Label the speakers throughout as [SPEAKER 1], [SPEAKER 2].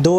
[SPEAKER 1] 2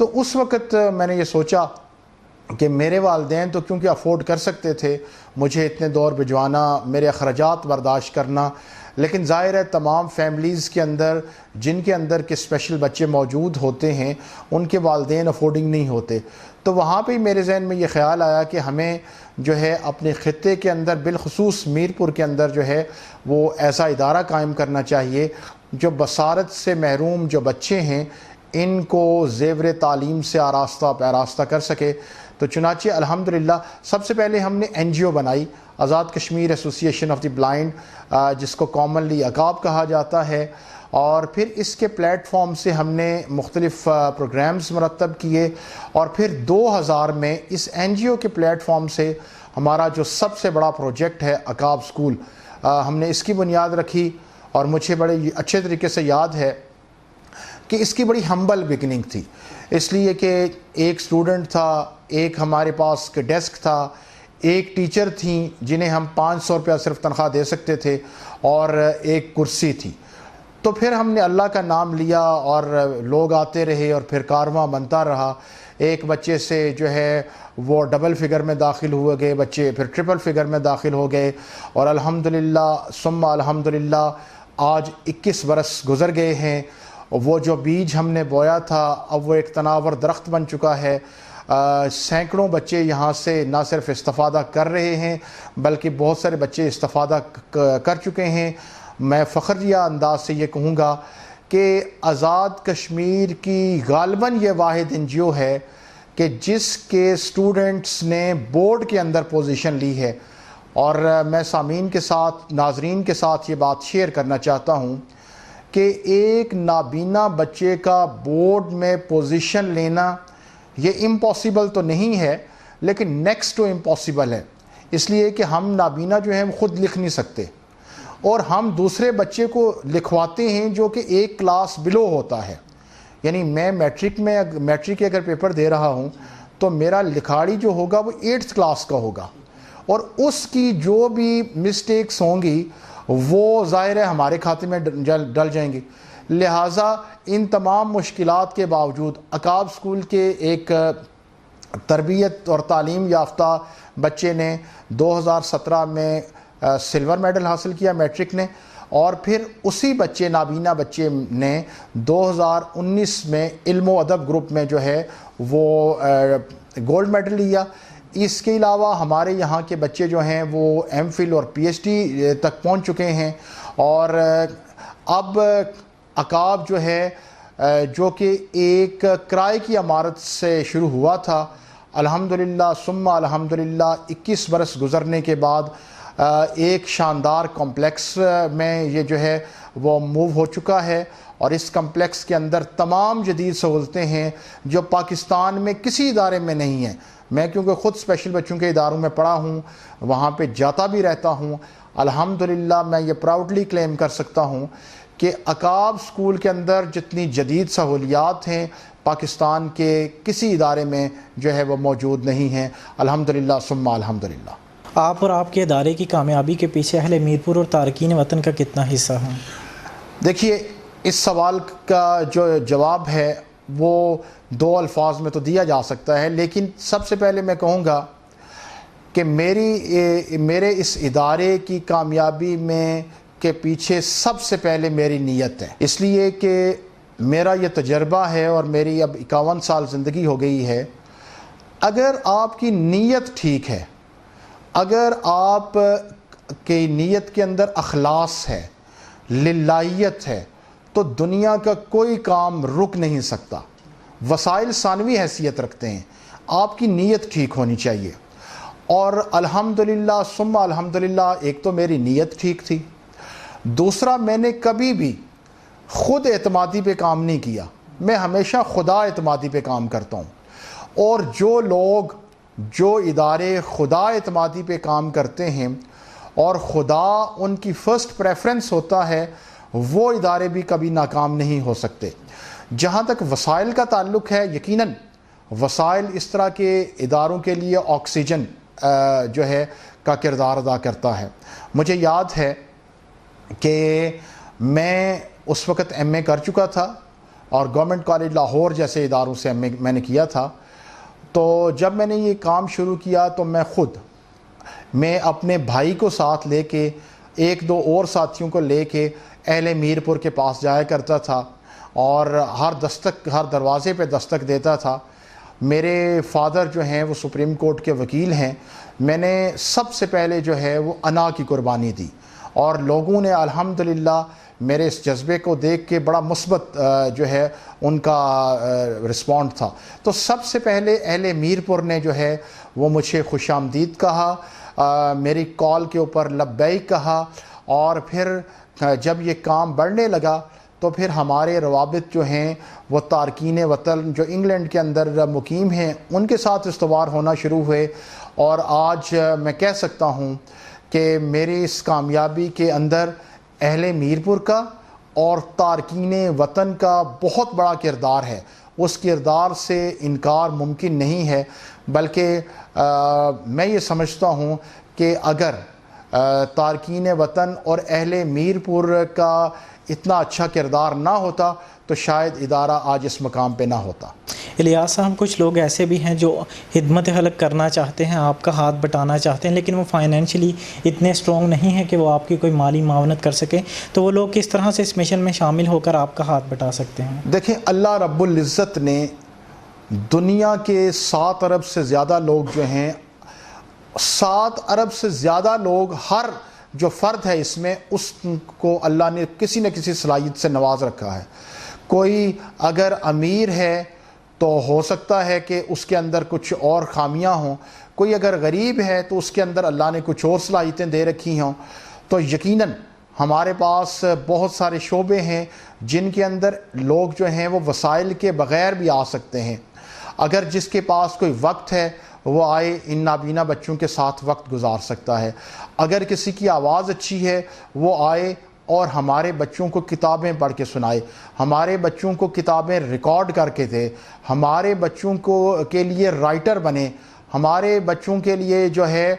[SPEAKER 2] تو اس وقت میں نے یہ سوچا کہ میرے والدین تو کیونکہ افورڈ کر سکتے تھے مجھے اتنے دور بھجوانا، میرے اخراجات برداشت کرنا، لیکن ظاہر ہے تمام فیملیز کے اندر جن کے اندر کے اسپیشل بچے موجود ہوتے ہیں ان کے والدین افورڈنگ نہیں ہوتے. تو وہاں پہ میرے ذہن میں یہ خیال آیا کہ ہمیں جو ہے اپنے خطے کے اندر بالخصوص میرپور کے اندر جو ہے وہ ایسا ادارہ قائم کرنا چاہیے جو بصارت سے محروم جو بچے ہیں ان کو زیور تعلیم سے آراستہ پیراستہ کر سکے. تو چنانچہ الحمدللہ سب سے پہلے ہم نے این جی او بنائی، آزاد کشمیر ایسوسی ایشن آف دی بلائنڈ، جس کو کامنلی عقاب کہا جاتا ہے. اور پھر اس کے پلیٹ فارم سے ہم نے مختلف پروگرامز مرتب کیے، اور پھر 2000 میں اس این جی او کے پلیٹ فارم سے ہمارا جو سب سے بڑا پروجیکٹ ہے عقاب اسکول، ہم نے اس کی بنیاد رکھی. اور مجھے بڑے اچھے طریقے سے یاد ہے کہ اس کی بڑی ہمبل بگننگ تھی، اس لیے کہ ایک اسٹوڈنٹ تھا، ایک ہمارے پاس ڈیسک تھا، ایک ٹیچر تھیں جنہیں ہم 500 روپیہ صرف تنخواہ دے سکتے تھے، اور ایک کرسی تھی. تو پھر ہم نے اللہ کا نام لیا اور لوگ آتے رہے اور پھر کارواں بنتا رہا. ایک بچے سے جو ہے وہ ڈبل فگر میں داخل ہوئے گئے بچے، پھر ٹرپل فگر میں داخل ہو گئے، اور الحمدللہ ثم الحمدللہ آج 21 برس گزر گئے ہیں. وہ جو بیج ہم نے بویا تھا اب وہ ایک تناور درخت بن چکا ہے. سینکڑوں بچے یہاں سے نہ صرف استفادہ کر رہے ہیں بلکہ بہت سارے بچے استفادہ کر چکے ہیں. میں فخریہ انداز سے یہ کہوں گا کہ آزاد کشمیر کی غالباً یہ واحد این جی او ہے کہ جس کے اسٹوڈنٹس نے بورڈ کے اندر پوزیشن لی ہے. اور میں سامعین کے ساتھ، ناظرین کے ساتھ یہ بات شیئر کرنا چاہتا ہوں کہ ایک نابینا بچے کا بورڈ میں پوزیشن لینا یہ امپاسبل تو نہیں ہے لیکن نیکسٹ ٹو امپاسبل ہے. اس لیے کہ ہم نابینا جو ہیں خود لکھ نہیں سکتے، اور ہم دوسرے بچے کو لکھواتے ہیں جو کہ ایک کلاس بلو ہوتا ہے. یعنی میں میٹرک کے اگر پیپر دے رہا ہوں تو میرا لکھاڑی جو ہوگا وہ 8th کلاس کا ہوگا، اور اس کی جو بھی مسٹیکس ہوں گی وہ ظاہر ہے ہمارے کھاتے میں ڈل جائیں گی. لہٰذا ان تمام مشکلات کے باوجود عقاب اسکول کے ایک تربیت اور تعلیم یافتہ بچے نے 2017 میں سلور میڈل حاصل کیا میٹرک نے، اور پھر اسی بچے نابینا بچے نے 2019 میں علم و ادب گروپ میں جو ہے وہ گولڈ میڈل لیا. اس کے علاوہ ہمارے یہاں کے بچے جو ہیں وہ ایم فل اور پی ایچ ڈی تک پہنچ چکے ہیں. اور اب عقاب جو ہے جو کہ ایک کرائے کی عمارت سے شروع ہوا تھا، الحمدللہ ثم الحمدللہ 21 برس گزرنے کے بعد ایک شاندار کمپلیکس میں یہ جو ہے وہ موو ہو چکا ہے. اور اس کمپلیکس کے اندر تمام جدید سہولتیں ہیں جو پاکستان میں کسی ادارے میں نہیں ہیں. میں کیونکہ خود اسپیشل بچوں کے اداروں میں پڑھا ہوں، وہاں پہ جاتا بھی رہتا ہوں، الحمدللہ میں یہ پراؤڈلی کلیم کر سکتا ہوں کہ عقاب اسکول کے اندر جتنی جدید سہولیات ہیں پاکستان کے کسی ادارے میں جو ہے وہ موجود نہیں ہیں. الحمدللہ ثم الحمدللہ.
[SPEAKER 1] آپ اور آپ کے ادارے کی کامیابی کے پیچھے اہل میرپور اور تارکین وطن کا کتنا حصہ ہے؟
[SPEAKER 2] دیکھیے، اس سوال کا جو جواب ہے وہ 2 الفاظ میں تو دیا جا سکتا ہے، لیکن سب سے پہلے میں کہوں گا کہ میرے اس ادارے کی کامیابی میں کے پیچھے سب سے پہلے میری نیت ہے. اس لیے کہ میرا یہ تجربہ ہے اور میری اب 51 سال زندگی ہو گئی ہے. اگر آپ کی نیت ٹھیک ہے، اگر آپ کی نیت کے اندر اخلاص ہے، للہیت ہے، تو دنیا کا کوئی کام رک نہیں سکتا. وسائل ثانوی حیثیت رکھتے ہیں، آپ کی نیت ٹھیک ہونی چاہیے. اور الحمدللہ ثم الحمدللہ ایک تو میری نیت ٹھیک تھی، دوسرا میں نے کبھی بھی خود اعتمادی پہ کام نہیں کیا، میں ہمیشہ خدا اعتمادی پہ کام کرتا ہوں. اور جو ادارے خدا اعتمادی پہ کام کرتے ہیں اور خدا ان کی فرسٹ پریفرنس ہوتا ہے، وہ ادارے بھی کبھی ناکام نہیں ہو سکتے. جہاں تک وسائل کا تعلق ہے، یقیناً وسائل اس طرح کے اداروں کے لیے آکسیجن جو ہے کا کردار ادا کرتا ہے. مجھے یاد ہے کہ میں اس وقت ایم اے کر چکا تھا، اور گورنمنٹ کالج لاہور جیسے اداروں سے میں نے کیا تھا. تو جب میں نے یہ کام شروع کیا تو میں اپنے بھائی کو ساتھ لے کے ایک دو اور ساتھیوں کو لے کے اہل میرپور کے پاس جایا کرتا تھا اور ہر دروازے پہ دستک دیتا تھا. میرے فادر جو ہیں وہ سپریم کورٹ کے وکیل ہیں. میں نے سب سے پہلے جو ہے وہ انا کی قربانی دی اور لوگوں نے الحمدللہ میرے اس جذبے کو دیکھ کے بڑا مثبت جو ہے ان کا رسپونڈ تھا. تو سب سے پہلے اہل میرپور نے جو ہے وہ مجھے خوش آمدید کہا, میری کال کے اوپر لبیک کہا, اور پھر جب یہ کام بڑھنے لگا تو پھر ہمارے روابط جو ہیں وہ تارکین وطن جو انگلینڈ کے اندر مقیم ہیں ان کے ساتھ استوار ہونا شروع ہوئے. اور آج میں کہہ سکتا ہوں کہ میری اس کامیابی کے اندر اہل میرپور کا اور تارکین وطن کا بہت بڑا کردار ہے. اس کردار سے انکار ممکن نہیں ہے, بلکہ میں یہ سمجھتا ہوں کہ اگر تارکین وطن اور اہل میرپور کا اتنا اچھا کردار نہ ہوتا تو شاید ادارہ آج اس مقام پہ نہ ہوتا.
[SPEAKER 1] الیاس صاحب, کچھ لوگ ایسے بھی ہیں جو خدمت خلق کرنا چاہتے ہیں, آپ کا ہاتھ بٹانا چاہتے ہیں, لیکن وہ فائنینشلی اتنے اسٹرانگ نہیں ہیں کہ وہ آپ کی کوئی مالی معاونت کر سکیں, تو وہ لوگ کس طرح سے اس مشن میں شامل ہو کر آپ کا ہاتھ بٹا سکتے ہیں؟
[SPEAKER 2] دیکھیں, اللہ رب العزت نے دنیا کے 7 ارب سے زیادہ لوگ جو ہیں, 7 ارب سے زیادہ لوگ, ہر جو فرد ہے اس میں, اس کو اللہ نے کسی نہ کسی صلاحیت سے نواز رکھا ہے. کوئی اگر امیر ہے تو ہو سکتا ہے کہ اس کے اندر کچھ اور خامیاں ہوں, کوئی اگر غریب ہے تو اس کے اندر اللہ نے کچھ اور صلاحیتیں دے رکھی ہوں. تو یقیناً ہمارے پاس بہت سارے شعبے ہیں جن کے اندر لوگ جو ہیں وہ وسائل کے بغیر بھی آ سکتے ہیں. اگر جس کے پاس کوئی وقت ہے وہ آئے, ان نابینا بچوں کے ساتھ وقت گزار سکتا ہے. اگر کسی کی آواز اچھی ہے وہ آئے اور ہمارے بچوں کو کتابیں پڑھ کے سنائے, ہمارے بچوں کو کتابیں ریکارڈ کر کے دے, ہمارے بچوں کے لیے رائٹر بنے, ہمارے بچوں کے لیے جو ہے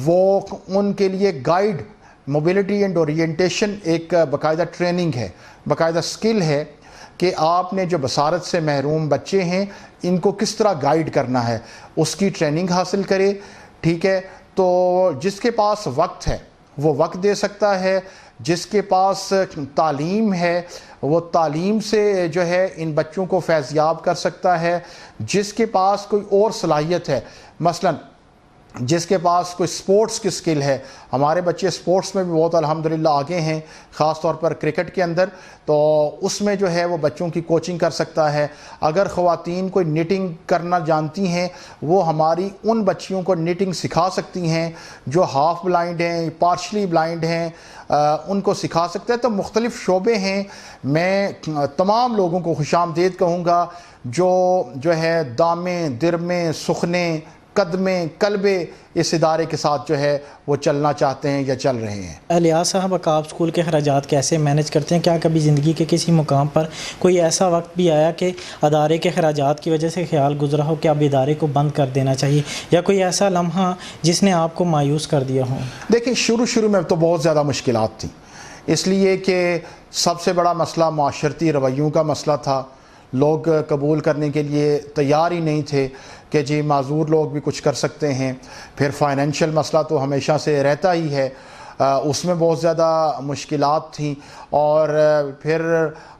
[SPEAKER 2] وہ ان کے لیے گائیڈ, موبلٹی اینڈ اورینٹیشن ایک باقاعدہ ٹریننگ ہے, باقاعدہ سکل ہے کہ آپ نے جو بصارت سے محروم بچے ہیں ان کو کس طرح گائیڈ کرنا ہے, اس کی ٹریننگ حاصل کرے. ٹھیک ہے, تو جس کے پاس وقت ہے وہ وقت دے سکتا ہے, جس کے پاس تعلیم ہے وہ تعلیم سے جو ہے ان بچوں کو فیضیاب کر سکتا ہے. جس کے پاس کوئی اور صلاحیت ہے, مثلا جس کے پاس کوئی سپورٹس کی سکل ہے, ہمارے بچے سپورٹس میں بھی بہت الحمدللہ آگے ہیں, خاص طور پر کرکٹ کے اندر, تو اس میں جو ہے وہ بچوں کی کوچنگ کر سکتا ہے. اگر خواتین کوئی نیٹنگ کرنا جانتی ہیں وہ ہماری ان بچیوں کو نیٹنگ سکھا سکتی ہیں جو ہاف بلائنڈ ہیں, پارشلی بلائنڈ ہیں, ان کو سکھا سکتے ہیں. تو مختلف شعبے ہیں. میں تمام لوگوں کو خوش آمدید کہوں گا جو ہے دامیں درمیں سخنیں قدمیں قلبے اس ادارے کے ساتھ جو ہے وہ چلنا چاہتے ہیں یا چل رہے ہیں.
[SPEAKER 1] الیاس صاحب, آپ اسکول کے اخراجات کیسے مینج کرتے ہیں؟ کیا کبھی زندگی کے کسی مقام پر کوئی ایسا وقت بھی آیا کہ ادارے کے اخراجات کی وجہ سے خیال گزرا ہو کہ اب ادارے کو بند کر دینا چاہیے, یا کوئی ایسا لمحہ جس نے آپ کو مایوس کر دیا ہو؟
[SPEAKER 2] دیکھیں, شروع میں تو بہت زیادہ مشکلات تھیں, اس لیے کہ سب سے بڑا مسئلہ معاشرتی رویوں کا مسئلہ تھا. لوگ قبول کرنے کے لیے تیار ہی نہیں تھے کہ جی معذور لوگ بھی کچھ کر سکتے ہیں. پھر فائنینشیل مسئلہ تو ہمیشہ سے رہتا ہی ہے, اس میں بہت زیادہ مشکلات تھیں. اور پھر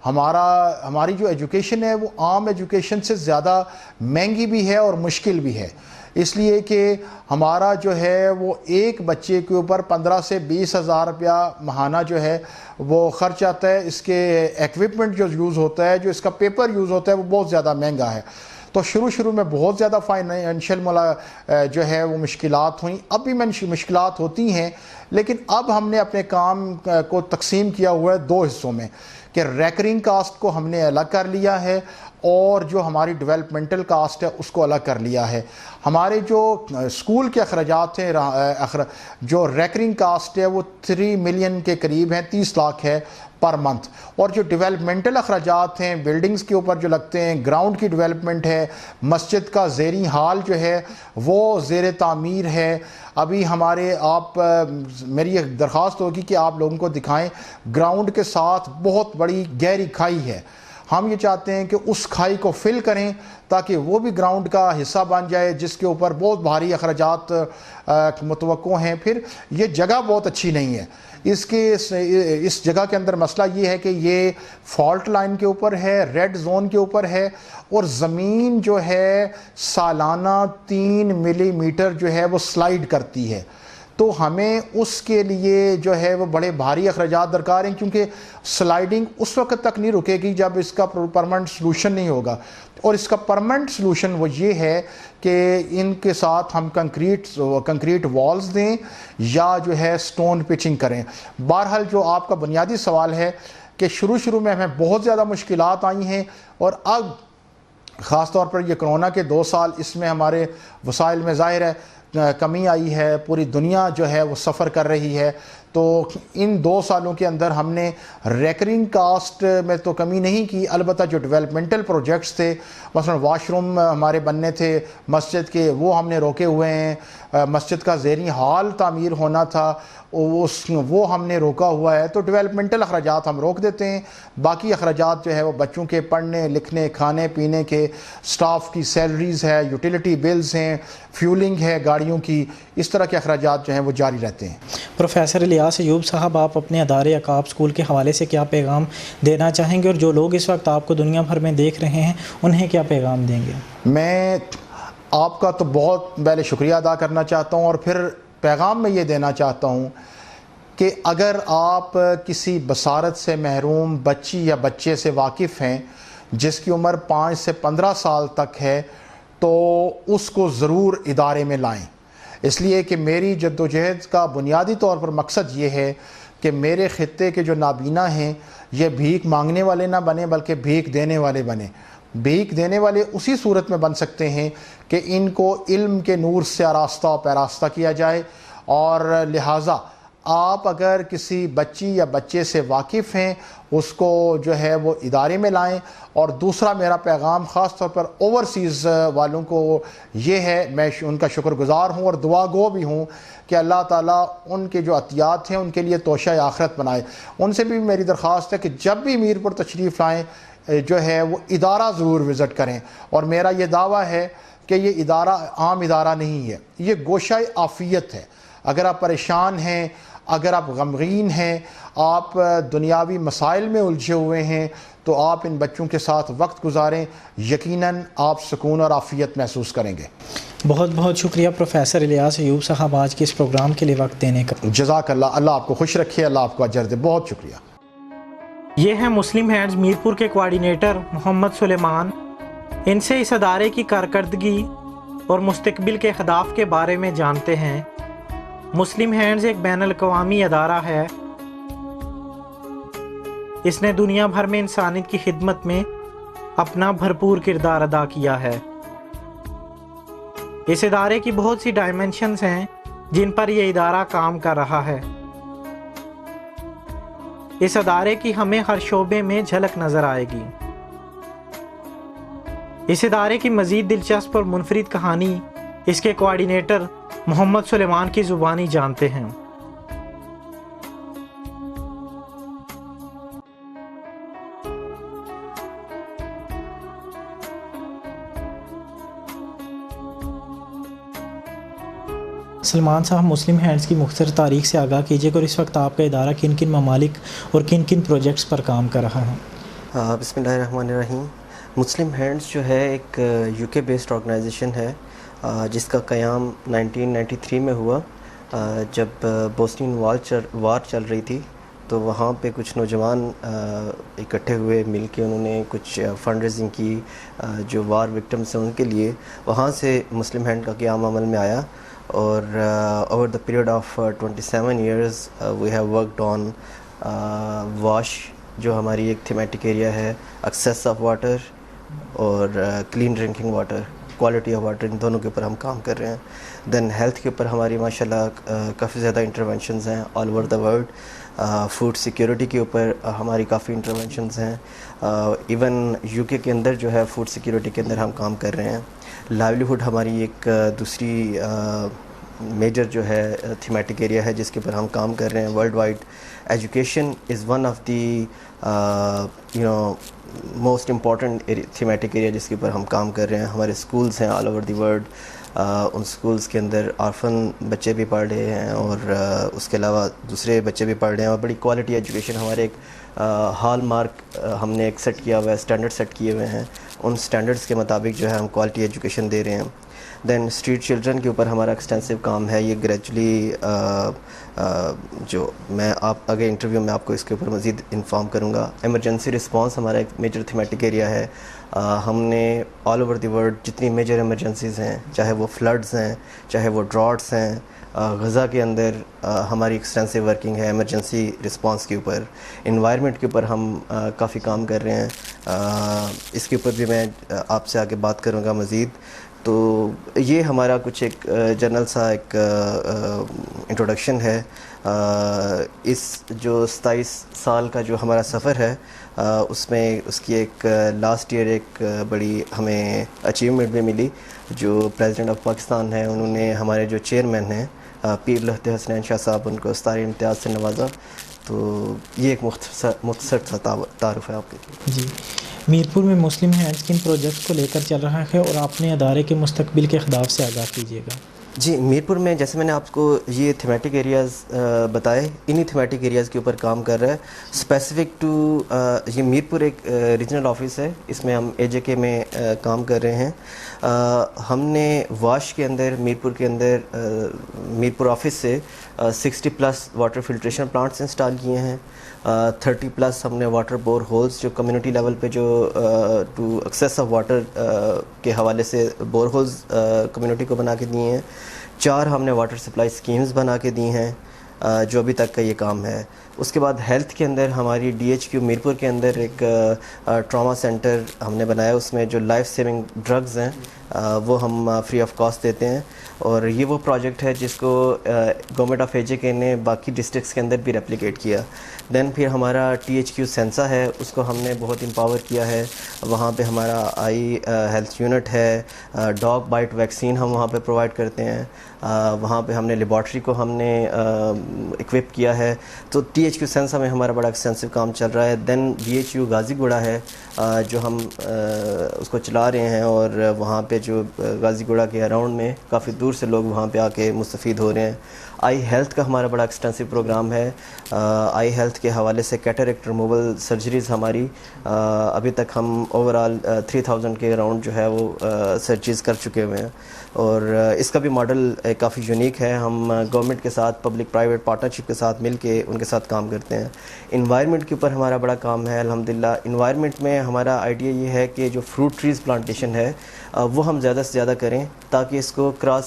[SPEAKER 2] ہماری جو ایجوکیشن ہے وہ عام ایجوکیشن سے زیادہ مہنگی بھی ہے اور مشکل بھی ہے, اس لیے کہ ہمارا جو ہے وہ ایک بچے کے اوپر 15 سے 20 ہزار روپیہ ماہانہ جو ہے وہ خرچ آتا ہے. اس کے ایکوپمنٹ جو یوز ہوتا ہے, جو اس کا پیپر یوز ہوتا ہے وہ بہت زیادہ مہنگا ہے. تو شروع میں بہت زیادہ فائنینشیل جو ہے وہ مشکلات ہوئیں. اب بھی مشکلات ہوتی ہیں, لیکن اب ہم نے اپنے کام کو تقسیم کیا ہوا ہے 2 حصوں میں, کہ ریکرنگ کاسٹ کو ہم نے الگ کر لیا ہے اور جو ہماری ڈیولپمنٹل کاسٹ ہے اس کو الگ کر لیا ہے. ہمارے جو اسکول کے اخراجات ہیں, جو ریکرنگ کاسٹ ہے وہ 3 ملین کے قریب ہیں, 30 لاکھ ہے پر منتھ. اور جو ڈیولپمنٹل اخراجات ہیں بلڈنگز کے اوپر جو لگتے ہیں, گراؤنڈ کی ڈیولپمنٹ ہے, مسجد کا زیریں حال جو ہے وہ زیر تعمیر ہے. ابھی میری ایک درخواست ہوگی کہ آپ لوگوں کو دکھائیں, گراؤنڈ کے ساتھ بہت بڑی گہری کھائی ہے. ہم یہ چاہتے ہیں کہ اس کھائی کو فل کریں تاکہ وہ بھی گراؤنڈ کا حصہ بن جائے جس کے اوپر بہت بھاری اخراجات متوقع ہیں. پھر یہ جگہ بہت اچھی نہیں ہے. اس جگہ کے اندر مسئلہ یہ ہے کہ یہ فالٹ لائن کے اوپر ہے, ریڈ زون کے اوپر ہے, اور زمین جو ہے سالانہ 3 ملی میٹر جو ہے وہ سلائیڈ کرتی ہے. تو ہمیں اس کے لیے جو ہے وہ بڑے بھاری اخراجات درکار ہیں, کیونکہ سلائیڈنگ اس وقت تک نہیں رکے گی جب اس کا پرماننٹ سلوشن نہیں ہوگا. اور اس کا پرماننٹ سلوشن وہ یہ ہے کہ ان کے ساتھ ہم کنکریٹ والز دیں یا جو ہے سٹون پچنگ کریں. بہرحال جو آپ کا بنیادی سوال ہے کہ شروع میں ہمیں بہت زیادہ مشکلات آئی ہیں, اور اب خاص طور پر یہ کرونا کے 2 سال اس میں ہمارے وسائل میں ظاہر ہے کمی آئی ہے. پوری دنیا جو ہے وہ سفر کر رہی ہے. تو ان 2 سالوں کے اندر ہم نے ریکرنگ کاسٹ میں تو کمی نہیں کی, البتہ جو ڈیولپمنٹل پروجیکٹس تھے, مثلا واش روم ہمارے بننے تھے مسجد کے, وہ ہم نے روکے ہوئے ہیں. مسجد کا زیریں ہال تعمیر ہونا تھا, وہ ہم نے روکا ہوا ہے. تو ڈیولپمنٹل اخراجات ہم روک دیتے ہیں. باقی اخراجات جو ہے وہ بچوں کے پڑھنے لکھنے, کھانے پینے کے, سٹاف کی سیلریز ہے, یوٹیلیٹی بلز ہیں, فیولنگ ہے گاڑیوں کی, اس طرح کے اخراجات جو ہیں وہ جاری رہتے ہیں.
[SPEAKER 1] پروفیسر الیاس ایوب صاحب, آپ اپنے ادارے عقاب اسکول کے حوالے سے کیا پیغام دینا چاہیں گے, اور جو لوگ اس وقت آپ کو دنیا بھر میں دیکھ رہے ہیں انہیں کیا پیغام دیں گے؟
[SPEAKER 2] میں آپ کا تو بہت پہلے شکریہ ادا کرنا چاہتا ہوں, اور پھر پیغام میں یہ دینا چاہتا ہوں کہ اگر آپ کسی بصارت سے محروم بچی یا بچے سے واقف ہیں جس کی عمر 5 سے 15 سال تک ہے, تو اس کو ضرور ادارے میں لائیں. اس لیے کہ میری جدوجہد کا بنیادی طور پر مقصد یہ ہے کہ میرے خطے کے جو نابینا ہیں یہ بھیک مانگنے والے نہ بنیں بلکہ بھیک دینے والے بنیں. بھیک دینے والے اسی صورت میں بن سکتے ہیں کہ ان کو علم کے نور سے آراستہ و پیراستہ کیا جائے. اور لہٰذا آپ اگر کسی بچی یا بچے سے واقف ہیں اس کو جو ہے وہ ادارے میں لائیں. اور دوسرا میرا پیغام خاص طور پر اوورسیز والوں کو یہ ہے, میں ان کا شکر گزار ہوں اور دعا گو بھی ہوں کہ اللہ تعالیٰ ان کے جو عطیات ہیں ان کے لیے توشہ آخرت بنائے. ان سے بھی میری درخواست ہے کہ جب بھی میرپور تشریف لائیں جو ہے وہ ادارہ ضرور وزٹ کریں. اور میرا یہ دعویٰ ہے کہ یہ ادارہ عام ادارہ نہیں ہے, یہ گوشہ عافیت ہے. اگر آپ پریشان ہیں, اگر آپ غمگین ہیں, آپ دنیاوی مسائل میں الجھے ہوئے ہیں, تو آپ ان بچوں کے ساتھ وقت گزاریں, یقیناً آپ سکون اور عافیت محسوس کریں گے.
[SPEAKER 1] بہت بہت شکریہ پروفیسر الیاس ایوب صاحب آج کے اس پروگرام کے لیے وقت دینے کا.
[SPEAKER 2] جزاک اللہ, اللہ آپ کو خوش رکھے, اللہ آپ کو اجر دے. بہت شکریہ.
[SPEAKER 1] یہ ہیں مسلم ہینڈز میرپور کے کوارڈینیٹر محمد سلیمان. ان سے اس ادارے کی کارکردگی اور مستقبل کے اہداف کے بارے میں جانتے ہیں. مسلم ہینڈز ایک بین الاقوامی ادارہ ہے. اس نے دنیا بھر میں انسانیت کی خدمت میں اپنا بھرپور کردار ادا کیا ہے. اس ادارے کی بہت سی ڈائمنشنز ہیں جن پر یہ ادارہ کام کر رہا ہے. اس ادارے کی ہمیں ہر شعبے میں جھلک نظر آئے گی. اس ادارے کی مزید دلچسپ اور منفرد کہانی اس کے کوارڈینیٹر محمد سلیمان کی زبانی جانتے ہیں. سلمان صاحب, مسلم ہینڈز کی مختصر تاریخ سے آگاہ کیجیے اور اس وقت آپ کا ادارہ کن کن ممالک اور کن کن پروجیکٹس پر کام کر رہا ہے؟
[SPEAKER 3] بسم اللہ الرحمن الرحیم. مسلم ہینڈز جو ہے ایک یو کے بیسڈ آرگنائزیشن ہے جس کا قیام 1993 میں ہوا جب بوسنین وار چل رہی تھی. تو وہاں پہ کچھ نوجوان اکٹھے ہوئے, مل کے انہوں نے کچھ فنڈ ریزنگ کی جو وار وکٹمس ہیں ان کے لیے. وہاں سے مسلم ہینڈ کا قیام عمل میں آیا, اور over the period of 27 years we have worked on واش, جو ہماری ایک تھیمیٹک ایریا ہے, ایکسیس آف واٹر اور clean drinking water, quality of water, ان دونوں کے اوپر ہم کام کر رہے ہیں. دین ہیلتھ کے اوپر ہماری ماشاءاللہ کافی زیادہ انٹرونشنز ہیں all over the world. Food security کے اوپر ہماری کافی انٹرونشنز ہیں. ایون یو کے اندر جو ہے فوڈ سیکیورٹی کے اندر ہم کام کر رہے ہیں. لائیولیہوڈ ہماری ایک دوسری میجر جو ہے تھیمیٹک ایریا ہے جس کے اوپر ہم کام کر رہے ہیں worldwide. Education is one of the most important thematic area جس کے اوپر ہم کام کر رہے ہیں. ہمارے اسکولس ہیں all over the world. In schools کے اندر آرفن بچے بھی پڑھ رہے ہیں اور اس کے علاوہ دوسرے بچے بھی پڑھ رہے ہیں, اور بڑی کوالٹی ایجوکیشن. ہمارے ایک ہال مارک ہم نے ایک سیٹ کیا ہوا ہے, اسٹینڈرڈ سیٹ کیے ہوئے ہیں. ان اسٹینڈرڈس کے مطابق جو ہے ہم کوالٹی ایجوکیشن دے رہے ہیں. دین اسٹریٹ چلڈرن کے اوپر ہمارا ایکسٹینسو کام ہے. یہ گریجولی جو میں آگے انٹرویو میں آپ کو اس کے اوپر مزید انفارم کروں گا. ایمرجنسی رسپانس ہمارا ایک میجر تھیمیٹک ایریا ہے. ہم نے آل اوور دی ورلڈ جتنی میجر ایمرجنسیز ہیں, چاہے وہ فلڈز ہیں, چاہے وہ ڈراٹس ہیں, غزہ کے اندر ہماری ایکسٹینسو ورکنگ ہے ایمرجنسی رسپانس کے اوپر. انوائرمنٹ کے اوپر ہم کافی کام کر رہے ہیں. اس کے اوپر بھی میں آپ سے آگے بات کروں گا مزید. تو یہ ہمارا کچھ ایک جنرل سا ایک انٹروڈکشن ہے. اس جو 27 سال کا جو ہمارا سفر ہے اس میں اس کی ایک لاسٹ ایئر ایک بڑی ہمیں اچیومنٹ بھی ملی. جو پریزیڈنٹ آف پاکستان ہیں انہوں نے ہمارے جو چیئرمین ہیں پیر لہتے حسنین شاہ صاحب ان کو ستارہ امتیاز سے نوازا. تو یہ ایک مختصر سا تعارف ہے آپ کے.
[SPEAKER 1] جی, میرپور میں مسلم ہینڈز کن پروجیکٹ کو لے کر چل رہا ہے اور اپنے ادارے کے مستقبل کے اہداف سے آگاہ کیجیے گا.
[SPEAKER 3] جی, میرپور میں جیسے میں نے آپ کو یہ تھیمیٹک ایریاز بتائے, انہی تھیمیٹک ایریاز کے اوپر کام کر رہا ہے. اسپیسیفک ٹو یہ میرپور ایک ریجنل آفس ہے, اس میں ہم AJK میں کام کر رہے ہیں. ہم نے واش کے اندر میرپور کے اندر میرپور آفس سے 60+ واٹر فلٹریشن پلانٹس انسٹال کیے ہیں. 30+ ہم نے واٹر بور ہولز جو کمیونٹی لیول پہ جو ٹو ایکسیس آف واٹر کے حوالے سے بور ہولز کمیونٹی کو بنا کے دیے ہیں. 4 ہم نے واٹر سپلائی اسکیمز بنا کے دی ہیں جو ابھی تک کا یہ کام ہے. اس کے بعد ہیلتھ کے اندر ہماری DHQ میرپور کے اندر ایک ٹراما سینٹر ہم نے بنایا. اس میں جو لائف سیونگ ڈرگز ہیں وہ ہم فری آف کاسٹ دیتے ہیں. اور یہ وہ پروجیکٹ ہے جس کو گورنمنٹ آف AJK نے باقی ڈسٹرکٹس کے اندر بھی ریپلیکیٹ کیا. دین پھر ہمارا THQ سینسا ہے, اس کو ہم نے بہت امپاور کیا ہے. وہاں پہ ہمارا آئی ہیلتھ یونٹ ہے. ڈاگ بائٹ ویکسین ہم وہاں پہ پرووائڈ کرتے ہیں. وہاں پہ ہم نے لیبارٹری کو ہم نے اکوپ کیا ہے. تو THQ سینسا میں ہمارا بڑا ایکسٹینسو کام چل رہا ہے. دین BHU غازی گوڑا ہے جو ہم اس کو چلا رہے ہیں, اور وہاں پہ جو غازی گوڑا کے اراؤنڈ میں کافی دور سے لوگ وہاں پہ آ کے مستفید ہو رہے ہیں. آئی ہیلتھ کا ہمارا بڑا ایکسٹینسو پروگرام ہے. آئی ہیلتھ کے حوالے سے کیٹریکٹ ریموول سرجریز ہماری ابھی تک ہم اوورال 3000 کے اراؤنڈ جو ہے وہ سرجریز کر چکے ہوئے ہیں. اور اس کا بھی ماڈل کافی یونیک ہے. ہم گورنمنٹ کے ساتھ پبلک پرائیویٹ پارٹنرشپ کے ساتھ مل کے ان کے ساتھ کام کرتے ہیں. انوائرمنٹ کے اوپر ہمارا بڑا کام ہے الحمدللہ. انوائرمنٹ میں ہمارا آئیڈیا یہ ہے کہ جو فروٹ ٹریز پلانٹیشن ہے وہ ہم زیادہ سے زیادہ کریں تاکہ اس کو کراس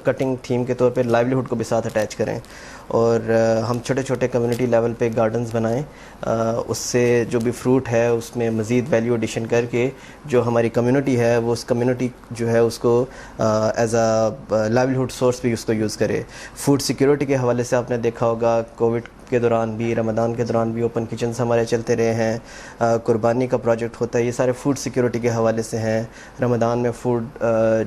[SPEAKER 3] کٹنگ تھیم کے طور پہ لائیولیہڈ کو بھی ساتھ اٹیچ کریں. اور ہم چھوٹے چھوٹے کمیونٹی لیول پہ گارڈنز بنائیں. اس سے جو بھی فروٹ ہے اس میں مزید ویلیو ایڈیشن کر کے جو ہماری کمیونٹی ہے وہ اس کمیونٹی جو ہے اس کو ایز اے لائیولیہڈ سورس بھی اس کو یوز کرے. فوڈ سیکیورٹی کے حوالے سے آپ نے دیکھا ہوگا کووڈ کے دوران بھی, رمضان کے دوران بھی اوپن کچنز ہمارے چلتے رہے ہیں. قربانی کا پروجیکٹ ہوتا ہے, یہ سارے فوڈ سیکیورٹی کے حوالے سے ہیں. رمضان میں فوڈ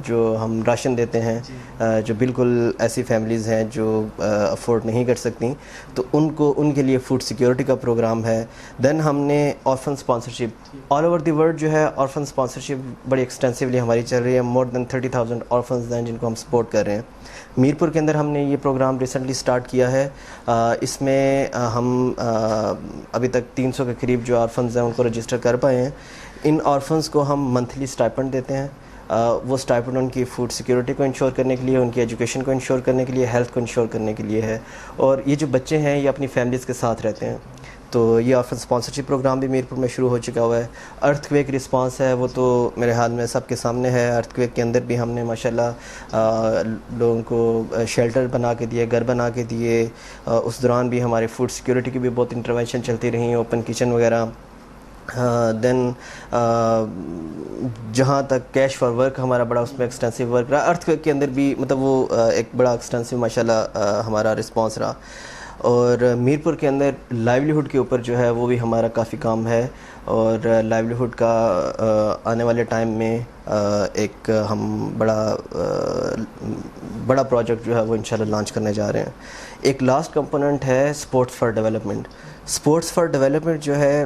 [SPEAKER 3] جو ہم راشن دیتے ہیں جو بالکل ایسی فیملیز ہیں جو افورڈ نہیں کر سکتی, تو ان کے لیے فوڈ سیکیورٹی کا پروگرام ہے. دین ہم نے orphan sponsorship all over the world جو ہے آرفن اسپانسرشپ بڑی ایکسٹینسولی ہماری چل رہی ہے. مور دین 30,000 آرفنز ہیں جن کو ہم سپورٹ کر رہے ہیں. میرپور کے اندر ہم نے یہ پروگرام ریسنٹلی سٹارٹ کیا ہے. اس میں ہم ابھی تک 300 کے قریب جو آرفنز ہیں ان کو رجسٹر کر پائے ہیں. ان آرفنز کو ہم منتھلی اسٹائپنڈ دیتے ہیں. وہ اسٹائپنڈ ان کی فوڈ سیکیورٹی کو انشور کرنے کے لیے, ان کی ایجوکیشن کو انشور کرنے کے لیے, ہیلتھ کو انشور کرنے کے لیے ہے. اور یہ جو بچے ہیں یہ اپنی فیملیز کے ساتھ رہتے ہیں. تو یہ آرفن اسپانسرشپ پروگرام بھی میرپور میں شروع ہو چکا ہوا ہے. ارتھ کویک رسپانس ہے وہ تو میرے حال میں سب کے سامنے ہے. ارتھ کویک کے اندر بھی ہم نے ماشاءاللہ لوگوں کو شیلٹر بنا کے دیے, گھر بنا کے دیے. اس دوران بھی ہمارے فوڈ سیکیورٹی کی بھی بہت انٹروینشن چلتی رہی, اوپن کچن وغیرہ. دین جہاں تک کیش فار ورک ہمارا بڑا اس میں ایکسٹینسو ورک رہا. ارتھ کویک کے اندر بھی مطلب وہ ایک بڑا ایکسٹینسو ماشاءاللہ ہمارا رسپانس رہا. اور میرپور کے اندر لائیولیہڈ کے اوپر جو ہے وہ بھی ہمارا کافی کام ہے, اور لائیولیہڈ کا آنے والے ٹائم میں ایک ہم بڑا پروجیکٹ جو ہے وہ انشاءاللہ لانچ کرنے جا رہے ہیں. ایک لاسٹ کمپوننٹ ہے sports for development. Sports for development جو ہے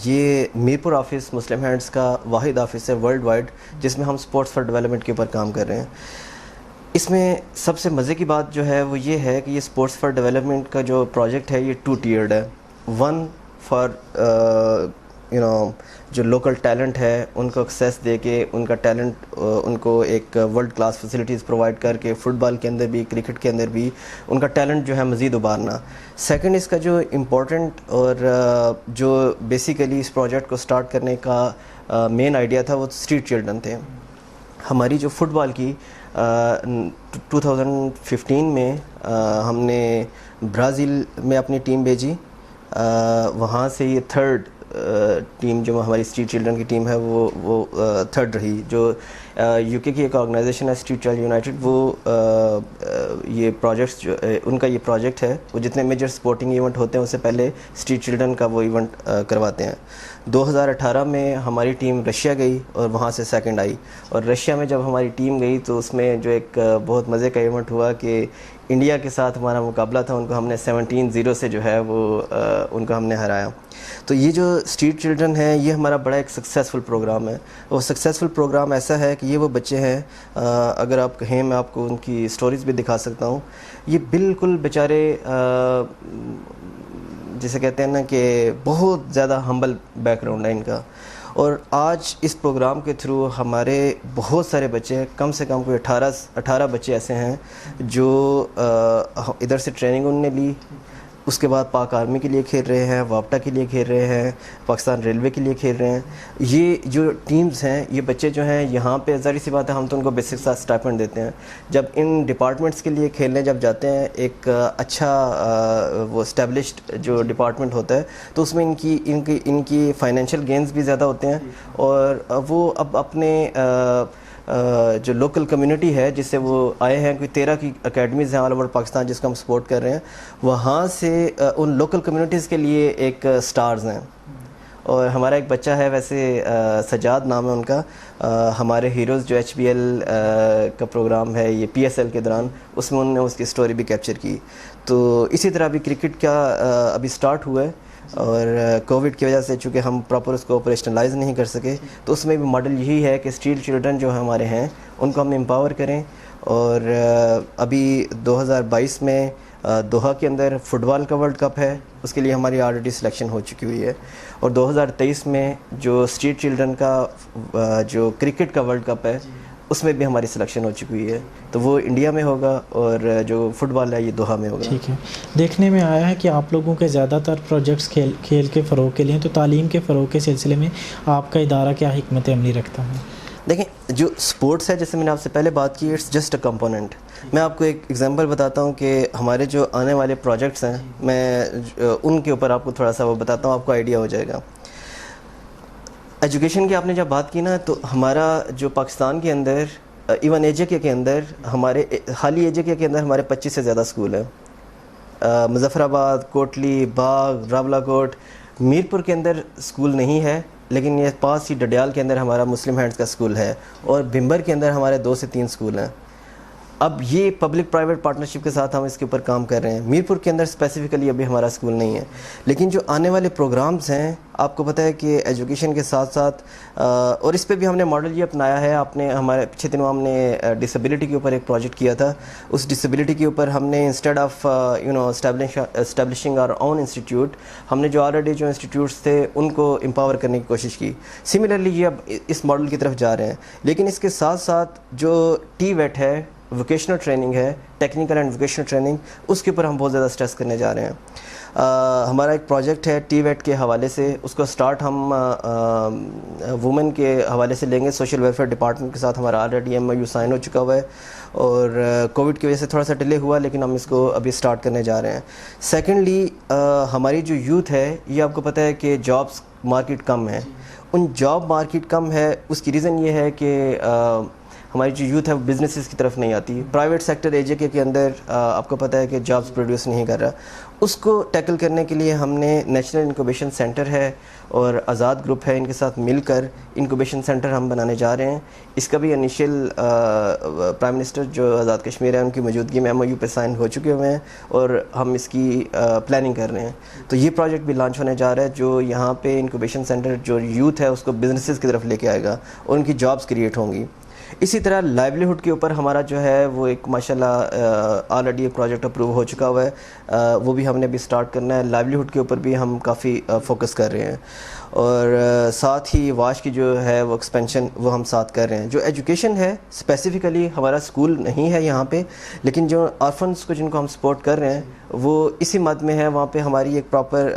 [SPEAKER 3] یہ میرپور آفس مسلم ہینڈز کا واحد آفس ہے ورلڈ وائڈ جس میں ہم اسپورٹس فار ڈیولپمنٹ کے اوپر کام کر رہے ہیں. اس میں سب سے مزے کی بات جو ہے وہ یہ ہے کہ یہ اسپورٹس فار ڈیولپمنٹ کا جو پروجیکٹ ہے یہ 2 ٹیئرڈ ہے. ون فار جو لوکل ٹیلنٹ ہے ان کو ایکسیس دے کے ان کا ٹیلنٹ ان کو ایک ورلڈ کلاس فیسلٹیز پرووائڈ کر کے فٹ بال کے اندر بھی کرکٹ کے اندر بھی ان کا ٹیلنٹ جو ہے مزید ابھارنا. سیکنڈ اس کا جو امپورٹنٹ اور جو بیسیکلی اس پروجیکٹ کو سٹارٹ کرنے کا مین آئیڈیا تھا وہ اسٹریٹ چلڈرن تھے. ہماری جو فٹ بال کی 2015 میں ہم نے برازیل میں اپنی ٹیم بھیجی. وہاں سے یہ 3rd ٹیم جو ہماری اسٹریٹ چلڈرن کی ٹیم ہے وہ 3rd رہی. جو یو کے کی ایک آرگنائزیشن ہے اسٹریٹ چائلڈ یونائٹڈ, وہ یہ پروجیکٹس جو ان کا یہ پروجیکٹ ہے وہ جتنے میجر سپورٹنگ ایونٹ ہوتے ہیں اس سے پہلے اسٹریٹ چلڈرن کا وہ ایونٹ کرواتے ہیں. 2018 میں ہماری ٹیم رشیا گئی اور وہاں سے 2nd آئی, اور رشیا میں جب ہماری ٹیم گئی تو اس میں جو ایک بہت مزے کا ایونٹ ہوا کہ انڈیا کے ساتھ ہمارا مقابلہ تھا. ان کو ہم نے 17-0 سے جو ہے وہ ان کو ہم نے ہرایا. تو یہ جو اسٹریٹ چلڈرن ہے یہ ہمارا بڑا ایک سکسیزفل پروگرام ہے. وہ سکسیزفل پروگرام ایسا ہے کہ یہ وہ بچے ہیں, اگر آپ کہیں میں آپ کو ان کی سٹوریز بھی دکھا سکتا ہوں. یہ بالکل بیچارے جسے کہتے ہیں نا کہ بہت زیادہ ہمبل بیک گراؤنڈ ہے ان کا, اور آج اس پروگرام کے تھرو ہمارے بہت سارے بچے, کم سے کم کوئی 18 بچے ایسے ہیں جو ادھر سے ٹریننگ انہوں نے لی, اس کے بعد پاک آرمی کے لیے کھیل رہے ہیں, واپٹا کے لیے کھیل رہے ہیں, پاکستان ریلوے کے لیے کھیل رہے ہیں. یہ جو ٹیمز ہیں یہ بچے جو ہیں یہاں پہ ظاہر سی بات ہے ہم تو ان کو بیسک ساتھ اسٹائپنڈ دیتے ہیں. جب ان ڈپارٹمنٹس کے لیے کھیلنے جب جاتے ہیں ایک اچھا وہ اسٹیبلشڈ جو ڈپارٹمنٹ ہوتا ہے تو اس میں ان کی فائنینشیل گینز بھی زیادہ ہوتے ہیں, اور وہ اب اپنے جو لوکل کمیونٹی ہے جس سے وہ آئے ہیں, کوئی 13 کی اکیڈمیز ہیں آل اوور پاکستان جس کا ہم سپورٹ کر رہے ہیں, وہاں سے ان لوکل کمیونٹیز کے لیے ایک سٹارز ہیں. اور ہمارا ایک بچہ ہے ویسے سجاد نام ہے ان کا, ہمارے ہیروز جو HBL کا پروگرام ہے یہ PSL کے دوران اس میں انہوں نے اس کی سٹوری بھی کیپچر کی. تو اسی طرح بھی کرکٹ کا ابھی سٹارٹ ہوا ہے, اور کووڈ کی وجہ سے چونکہ ہم پراپر اس کو آپریشنلائز نہیں کر سکے تو اس میں بھی ماڈل یہی ہے کہ اسٹریٹ چلڈرن جو ہمارے ہیں ان کو ہم امپاور کریں. اور ابھی 2022 میں دوحہ کے اندر فٹ بال کا ورلڈ کپ ہے, اس کے لیے ہماری آلریڈی سلیکشن ہو چکی ہوئی ہے. اور 2023 میں جو اسٹریٹ چلڈرن کا جو کرکٹ کا ورلڈ کپ ہے اس میں بھی ہماری سلیکشن ہو چکی ہوئی ہے, تو وہ انڈیا میں ہوگا, اور جو فٹ بال ہے یہ دوحہ میں ہوگا.
[SPEAKER 1] ٹھیک ہے. دیکھنے میں آیا ہے کہ آپ لوگوں کے زیادہ تر پروجیکٹس کھیل کے فروغ کے لیے, تو تعلیم کے فروغ کے سلسلے میں آپ کا ادارہ کیا حکمت عملی رکھتا ہے؟
[SPEAKER 3] دیکھیں جو سپورٹس ہے جیسے میں نے آپ سے پہلے بات کی, اٹس جسٹ اے کمپوننٹ. میں آپ کو ایک ایگزامپل بتاتا ہوں کہ ہمارے جو آنے والے پروجیکٹس ہیں میں ان کے اوپر آپ کو تھوڑا سا وہ بتاتا ہوں, آپ کو آئیڈیا ہو جائے گا. ایجوکیشن کی آپ نے جب بات کی نا, تو ہمارا جو پاکستان کے اندر ایون AJK کے اندر ہمارے حالی AJK کے اندر ہمارے 25 سے زیادہ سکول ہیں. مظفر آباد, کوٹلی, باغ, راولا کوٹ, میرپور کے اندر سکول نہیں ہے, لیکن یہ پاس ہی ڈڈیال کے اندر ہمارا مسلم ہینڈز کا سکول ہے, اور بھمبر کے اندر ہمارے 2 سے 3 سکول ہیں. اب یہ پبلک پرائیویٹ پارٹنرشپ کے ساتھ ہم اس کے اوپر کام کر رہے ہیں. میرپور کے اندر اسپیسیفکلی ابھی ہمارا سکول نہیں ہے, لیکن جو آنے والے پروگرامز ہیں آپ کو پتہ ہے کہ ایجوکیشن کے ساتھ ساتھ, اور اس پہ بھی ہم نے ماڈل یہ اپنایا ہے. آپ نے ہمارے پچھلے دنوں ہم نے ڈسیبلٹی کے اوپر ایک پروجیکٹ کیا تھا. اس ڈسیبلٹی کے اوپر ہم نے instead of establishing our own institute, ہم نے جو آلریڈی جو انسٹیٹیوٹس تھے ان کو امپاور کرنے کی کوشش کی. سملرلی یہ اب اس ماڈل کی طرف جا رہے ہیں, لیکن اس کے ساتھ ساتھ جو TVET ہے, ووکیشنل ٹریننگ ہے, ٹیکنیکل اینڈ ووکیشنل ٹریننگ, اس کے اوپر ہم بہت زیادہ اسٹریس کرنے جا رہے ہیں. ہمارا ایک پروجیکٹ ہے TVET کے حوالے سے, اس کو سٹارٹ ہم وومن کے حوالے سے لیں گے. سوشل ویلفیئر ڈپارٹمنٹ کے ساتھ ہمارا آلریڈی MOU سائن ہو چکا ہوا ہے, اور کووڈ کی وجہ سے تھوڑا سا ڈیلے ہوا, لیکن ہم اس کو ابھی سٹارٹ کرنے جا رہے ہیں. سیکنڈلی ہماری جو یوتھ ہے یہ آپ کو پتہ ہے کہ جابس مارکیٹ کم ہے. ان جاب مارکیٹ کم ہے اس کی ریزن یہ ہے کہ ہماری جو یوتھ ہے وہ بزنسز کی طرف نہیں آتی. پرائیویٹ سیکٹر اے جے کے اندر آپ کو پتہ ہے کہ جابس پروڈیوس نہیں کر رہا. اس کو ٹیکل کرنے کے لیے ہم نے نیشنل انکوبیشن سینٹر ہے اور آزاد گروپ ہے، ان کے ساتھ مل کر انکوبیشن سینٹر ہم بنانے جا رہے ہیں. اس کا بھی انیشیل پرائم منسٹر جو آزاد کشمیر ہے ان کی موجودگی میں MOU پہ سائن ہو چکے ہوئے ہیں اور ہم اس کی پلاننگ کر رہے ہیں. تو یہ پروجیکٹ بھی لانچ ہونے جا رہا ہے جو یہاں پہ انکوبیشن سینٹر جو یوتھ ہے اس کو بزنسز کی طرف لے کے آئے گا اور ان کی جابس کریٹ ہوں گی. اسی طرح لائیولیہڈ کے اوپر ہمارا جو ہے وہ ایک ماشاءاللہ آلریڈی ایک پروجیکٹ اپروو ہو چکا ہوا ہے، وہ بھی ہم نے ابھی سٹارٹ کرنا ہے. لائیولیہڈ کے اوپر بھی ہم کافی فوکس کر رہے ہیں اور ساتھ ہی واش کی جو ہے وہ ایکسپینشن وہ ہم ساتھ کر رہے ہیں. جو ایجوکیشن ہے اسپیسیفکلی ہمارا اسکول نہیں ہے یہاں پہ، لیکن جو آرفنس کو جن کو ہم سپورٹ کر رہے ہیں وہ اسی مد میں ہے. وہاں پہ ہماری ایک پراپر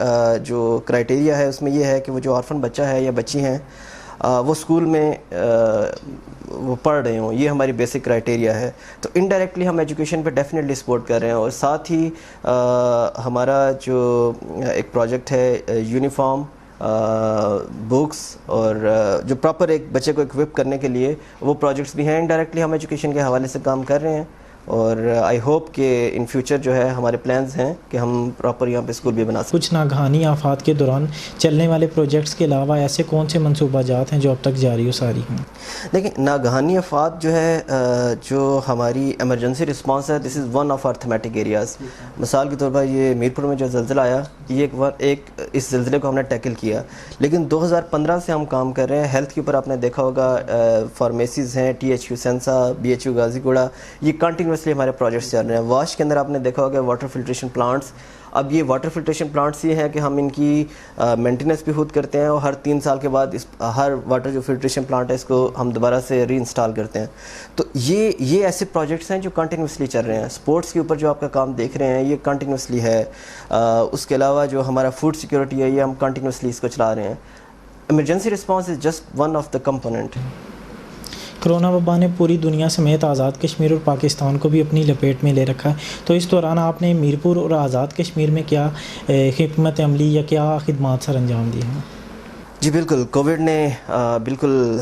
[SPEAKER 3] جو کرائٹیریا ہے اس میں یہ ہے کہ وہ جو آرفن بچہ ہے یا بچی ہیں وہ اسکول میں وہ پڑھ رہے ہوں، یہ ہماری بیسک کرائٹیریا ہے. تو انڈائریکٹلی ہم ایجوکیشن پہ ڈیفینیٹلی سپورٹ کر رہے ہیں. اور ساتھ ہی ہمارا جو ایک پروجیکٹ ہے یونیفارم، بکس اور جو پراپر ایک بچے کو اکوپ کرنے کے لیے وہ پروجیکٹس بھی ہیں. انڈائریکٹلی ہم ایجوکیشن کے حوالے سے کام کر رہے ہیں اور آئی ہوپ کہ ان فیوچر جو ہے ہمارے پلانز ہیں کہ ہم پراپر یہاں پہ اسکول بھی بنا سکیں.
[SPEAKER 1] کچھ ناگہانی آفات کے دوران چلنے والے پروجیکٹس کے علاوہ ایسے کون سے منصوبہ جات ہیں جو اب تک جاری و ساری ہیں؟
[SPEAKER 3] دیکھیں ناگہانی آفات جو ہے جو ہماری ایمرجنسی رسپانس ہے، this is one of our thematic areas. مثال کے طور پر یہ میرپور میں جو زلزلہ آیا، یہ ایک اس زلزلے کو ہم نے ٹیکل کیا، لیکن 2015 سے ہم کام کر رہے ہیں. ہیلتھ کے اوپر آپ نے دیکھا ہوگا فارمیسیز ہیں، THU سینسا، BHU غازی گوڑا، یہ کنٹینیوسلی ہمارے پروجیکٹس چل رہے ہیں. واش کے اندر آپ نے دیکھا ہوگا واٹر فلٹریشن پلانٹس. اب یہ واٹر فلٹریشن پلانٹس یہ ہے کہ ہم ان کی مینٹیننس بھی خود کرتے ہیں اور ہر 3 سال کے بعد ہر واٹر جو فلٹریشن پلانٹ ہے اس کو ہم دوبارہ سے ری انسٹال کرتے ہیں. تو یہ ایسے پروجیکٹس ہیں جو کنٹینیوسلی چل رہے ہیں. اسپورٹس کے اوپر جو آپ کا کام دیکھ رہے ہیں یہ کنٹینیوسلی ہے. اس کے علاوہ جو ہمارا فوڈ سیکورٹی ہے یہ ہم کنٹینیوسلی اس کو چلا رہے ہیں. Emergency response is just one of the component.
[SPEAKER 1] Corona وبا نے پوری دنیا سمیت آزاد کشمیر اور پاکستان کو بھی اپنی لپیٹ میں لے رکھا ہے. تو اس دوران آپ نے میرپور اور آزاد کشمیر میں کیا حکمت عملی یا کیا خدمات سر انجام دی ہیں؟
[SPEAKER 3] جی بالکل، کووڈ نے بالکل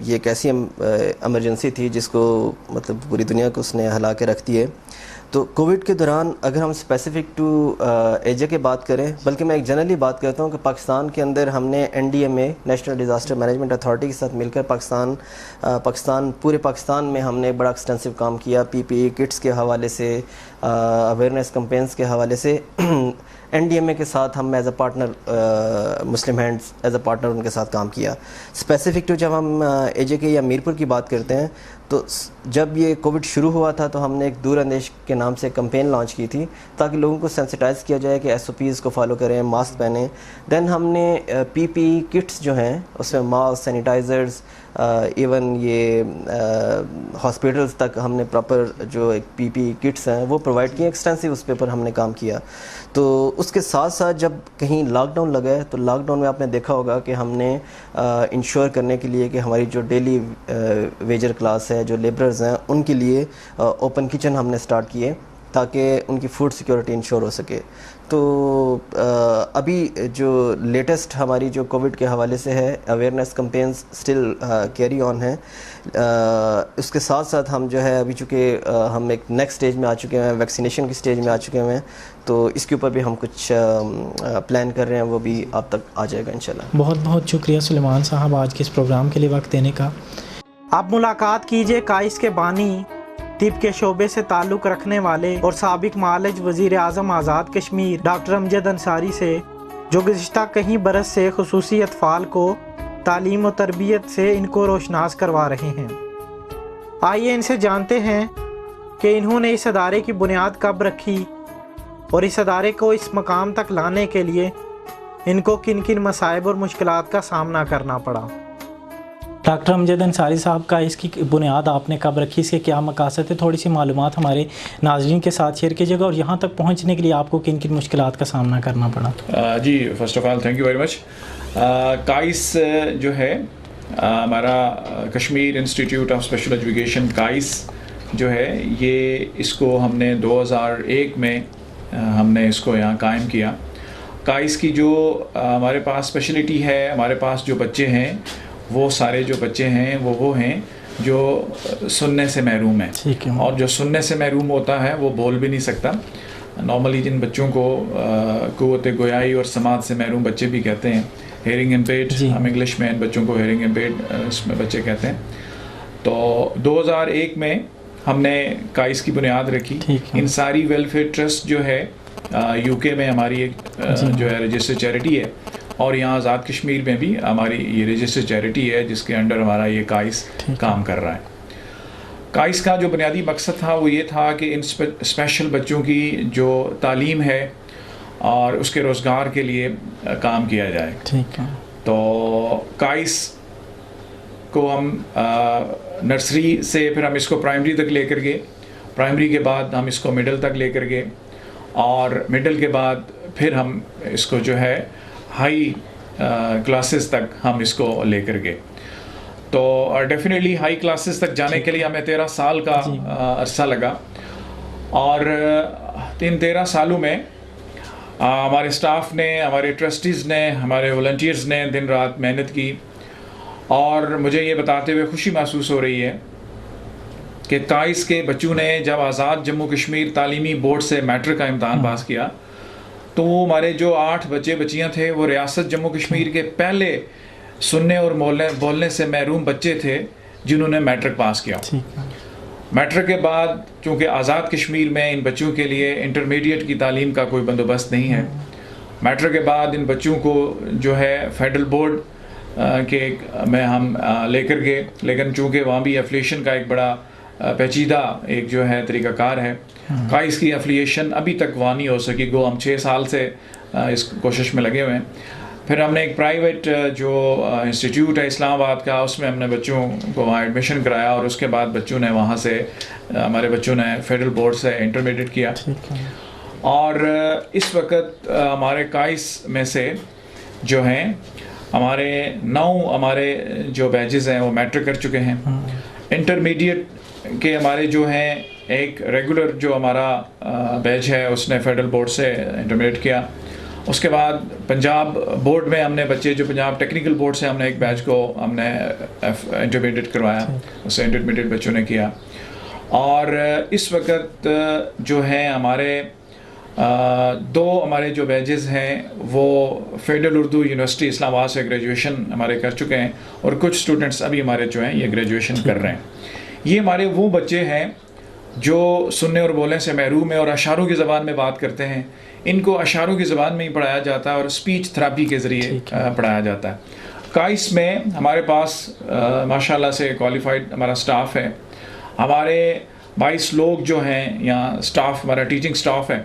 [SPEAKER 3] یہ ایک ایسی ایمرجنسی تھی جس کو مطلب پوری دنیا کو اس نے ہلا کے رکھ دی ہے. تو کووڈ کے دوران اگر ہم اسپیسیفک ٹو ایجے کی بات کریں، بلکہ میں ایک جنرلی بات کرتا ہوں کہ پاکستان کے اندر ہم نے NDMA national disaster management authority کے ساتھ مل کر پورے پاکستان میں ہم نے بڑا ایکسٹینسو کام کیا. PPE کٹس کے حوالے سے، اویئرنیس کمپینس کے حوالے سے. NDMA کے ساتھ ہم as a partner, Muslim hands as a partner in کے ساتھ کام کیا. اسپیسیفک ٹو جب ہم AJ کے یا میرپور کی بات کرتے ہیں تو جب یہ کووڈ شروع ہوا تھا تو ہم نے ایک دور اندیش کے نام سے کمپین لانچ کی تھی تاکہ لوگوں کو سینسٹائز کیا جائے کہ SOPs کو فالو کریں، ماسک پہنیں. دین ہم نے PPE کٹس جو ہیں اس میں ماسک، سینیٹائزرز، ایون یہ ہاسپٹلز تک ہم نے پراپر جو ایک PPE کٹس ہیں وہ پرووائڈ کیے. ایکسٹینسو اس پر ہم نے کام کیا. تو اس کے ساتھ ساتھ جب کہیں لاک ڈاؤن لگا ہے تو لاک ڈاؤن میں آپ نے دیکھا ہوگا کہ ہم نے انشور کرنے کے لیے کہ ہماری جو ڈیلی ویجر کلاس ہے، جو لیبررز ہیں، ان کے لیے اوپن کچن ہم نے سٹارٹ کیے تاکہ ان کی فوڈ سیکورٹی انشور ہو سکے. تو ابھی جو لیٹسٹ ہماری جو کووڈ کے حوالے سے ہے، awareness campaigns still carry on ہیں. اس کے ساتھ ساتھ ہم جو ہے ابھی چونکہ ہم ایک نیکسٹ سٹیج میں آ چکے ہیں، ویکسینیشن کی سٹیج میں آ چکے ہیں، تو اس کے اوپر بھی ہم کچھ پلان کر رہے ہیں، وہ بھی آپ تک آ جائے گا انشاءاللہ.
[SPEAKER 1] بہت بہت شکریہ سلیمان صاحب آج کے اس پروگرام کے لیے وقت دینے کا. آپ ملاقات کیجئے کائس کے بانی، طب کے شعبے سے تعلق رکھنے والے اور سابق معالج وزیر اعظم آزاد کشمیر ڈاکٹر امجد انصاری سے، جو گزشتہ کئی برس سے خصوصی اطفال کو تعلیم و تربیت سے ان کو روشناس کروا رہے ہیں. آئیے ان سے جانتے ہیں کہ انہوں نے اس ادارے کی بنیاد کب رکھی اور اس ادارے کو اس مقام تک لانے کے لیے ان کو کن کن مصائب اور مشکلات کا سامنا کرنا پڑا. ڈاکٹر امجد انصاری صاحب کا اس کی بنیاد آپ نے کب رکھی، اس کے کیا مقاصد ہے، تھوڑی سی معلومات ہمارے ناظرین کے ساتھ شیئر کیجیے گا، اور یہاں تک پہنچنے کے لیے آپ کو کن کن مشکلات کا سامنا کرنا پڑا.
[SPEAKER 4] جی first of all thank you very much. KISE جو ہے ہمارا Kashmir institute of special education, KISE جو ہے یہ اس کو ہم نے 2001 میں ہم نے اس کو یہاں قائم کیا. کائس کی جو ہمارے پاس اسپیشلٹی ہے، ہمارے پاس جو بچے ہیں وہ سارے جو بچے ہیں وہ ہیں جو سننے سے محروم ہے.
[SPEAKER 1] ٹھیک ہے.
[SPEAKER 4] اور جو سننے سے محروم ہوتا ہے وہ بول بھی نہیں سکتا. نارملی جن بچوں کو قوت گویائی اور سماعت سے محروم بچے بھی کہتے ہیں, ہیئرنگ امپیئرڈ, ہم انگلش میں ان بچوں کو ہیئرنگ امپیئرڈ اس میں بچے کہتے ہیں. تو 2001 میں ہم نے کائس کی بنیاد رکھی. انصاری ویلفیئر ٹرسٹ جو ہے یو کے میں ہماری ایک جو ہے رجسٹرڈ چیریٹی ہے, اور یہاں آزاد کشمیر میں بھی ہماری یہ رجسٹرڈ چیریٹی ہے جس کے انڈر ہمارا یہ کائس کام کر رہا ہے. کائس کا جو بنیادی مقصد تھا وہ یہ تھا کہ ان اسپیشل بچوں کی جو تعلیم ہے اور اس کے روزگار کے لیے کام کیا جائے.
[SPEAKER 1] ٹھیک ہے.
[SPEAKER 4] تو کائس کو ہم نرسری سے پھر ہم اس کو پرائمری تک لے کر گئے, پرائمری کے بعد ہم اس کو مڈل تک لے کر گئے, اور مڈل کے بعد پھر ہم اس کو جو ہے ہائی کلاسز تک ہم اس کو لے کر گئے. تو ڈیفینیٹلی ہائی کلاسز تک جانے کے لیے ہمیں 13 سال کا عرصہ لگا, اور ان 13 سالوں میں ہمارے اسٹاف نے, ہمارے ٹرسٹیز نے, ہمارے والنٹیئرز نے دن رات محنت کی. اور مجھے یہ بتاتے ہوئے خوشی محسوس ہو رہی ہے کہ کائس کے بچوں نے جب آزاد جموں کشمیر تعلیمی بورڈ سے میٹرک کا امتحان پاس کیا تو وہ ہمارے جو 8 بچے بچیاں تھے وہ ریاست جموں کشمیر کے پہلے سننے اور بولنے سے محروم بچے تھے جنہوں نے میٹرک پاس کیا. میٹرک کے بعد چونکہ آزاد کشمیر میں ان بچوں کے لیے انٹرمیڈیٹ کی تعلیم کا کوئی بندوبست نہیں ہے, میٹرک کے بعد ان بچوں کو جو ہے فیڈرل بورڈ کے میں ہم لے کر گئے, لیکن چونکہ وہاں بھی ایفلیشن کا ایک بڑا پیچیدہ ایک جو ہے طریقہ کار ہے. کائس کی ایفلیشن ابھی تک وہاں نہیں ہو سکی, گو ہم 6 سال سے اس کوشش میں لگے ہوئے ہیں. پھر ہم نے ایک پرائیویٹ جو انسٹیٹیوٹ ہے اسلام آباد کا, اس میں ہم نے بچوں کو وہاں ایڈمیشن کرایا, اور اس کے بعد بچوں نے وہاں سے ہمارے بچوں نے فیڈرل بورڈ سے انٹرمیڈیٹ کیا. اور اس وقت ہمارے کائس میں سے جو ہیں ہمارے 9 ہمارے جو بیچز ہیں وہ میٹرک کر چکے ہیں. انٹرمیڈیٹ کے ہمارے جو ہیں ایک ریگولر جو ہمارا بیچ ہے اس نے فیڈرل بورڈ سے انٹرمیڈیٹ کیا. اس کے بعد پنجاب بورڈ میں ہم نے بچے جو پنجاب ٹیکنیکل بورڈ سے ہم نے ایک بیچ کو ہم نے انٹرمیڈیٹ کروایا, اس سے انٹرمیڈیٹ بچوں نے کیا. اور اس وقت جو ہے ہمارے 2 ہمارے جو بیچز ہیں وہ فیڈرل اردو یونیورسٹی اسلام آباد سے گریجویشن ہمارے کر چکے ہیں, اور کچھ اسٹوڈنٹس ابھی ہمارے جو ہیں یہ گریجویشن کر رہے ہیں. یہ ہمارے وہ بچے ہیں جو سننے اور بولنے سے محروم ہیں اور اشاروں کی زبان میں بات کرتے ہیں. ان کو اشاروں کی زبان میں ہی پڑھایا جاتا ہے اور اسپیچ تھراپی کے ذریعے پڑھایا جاتا ہے. کائس میں ہمارے پاس ماشاءاللہ سے کوالیفائڈ ہمارا اسٹاف ہے. ہمارے 22 لوگ جو ہیں یہاں اسٹاف, ہمارا ٹیچنگ اسٹاف ہے,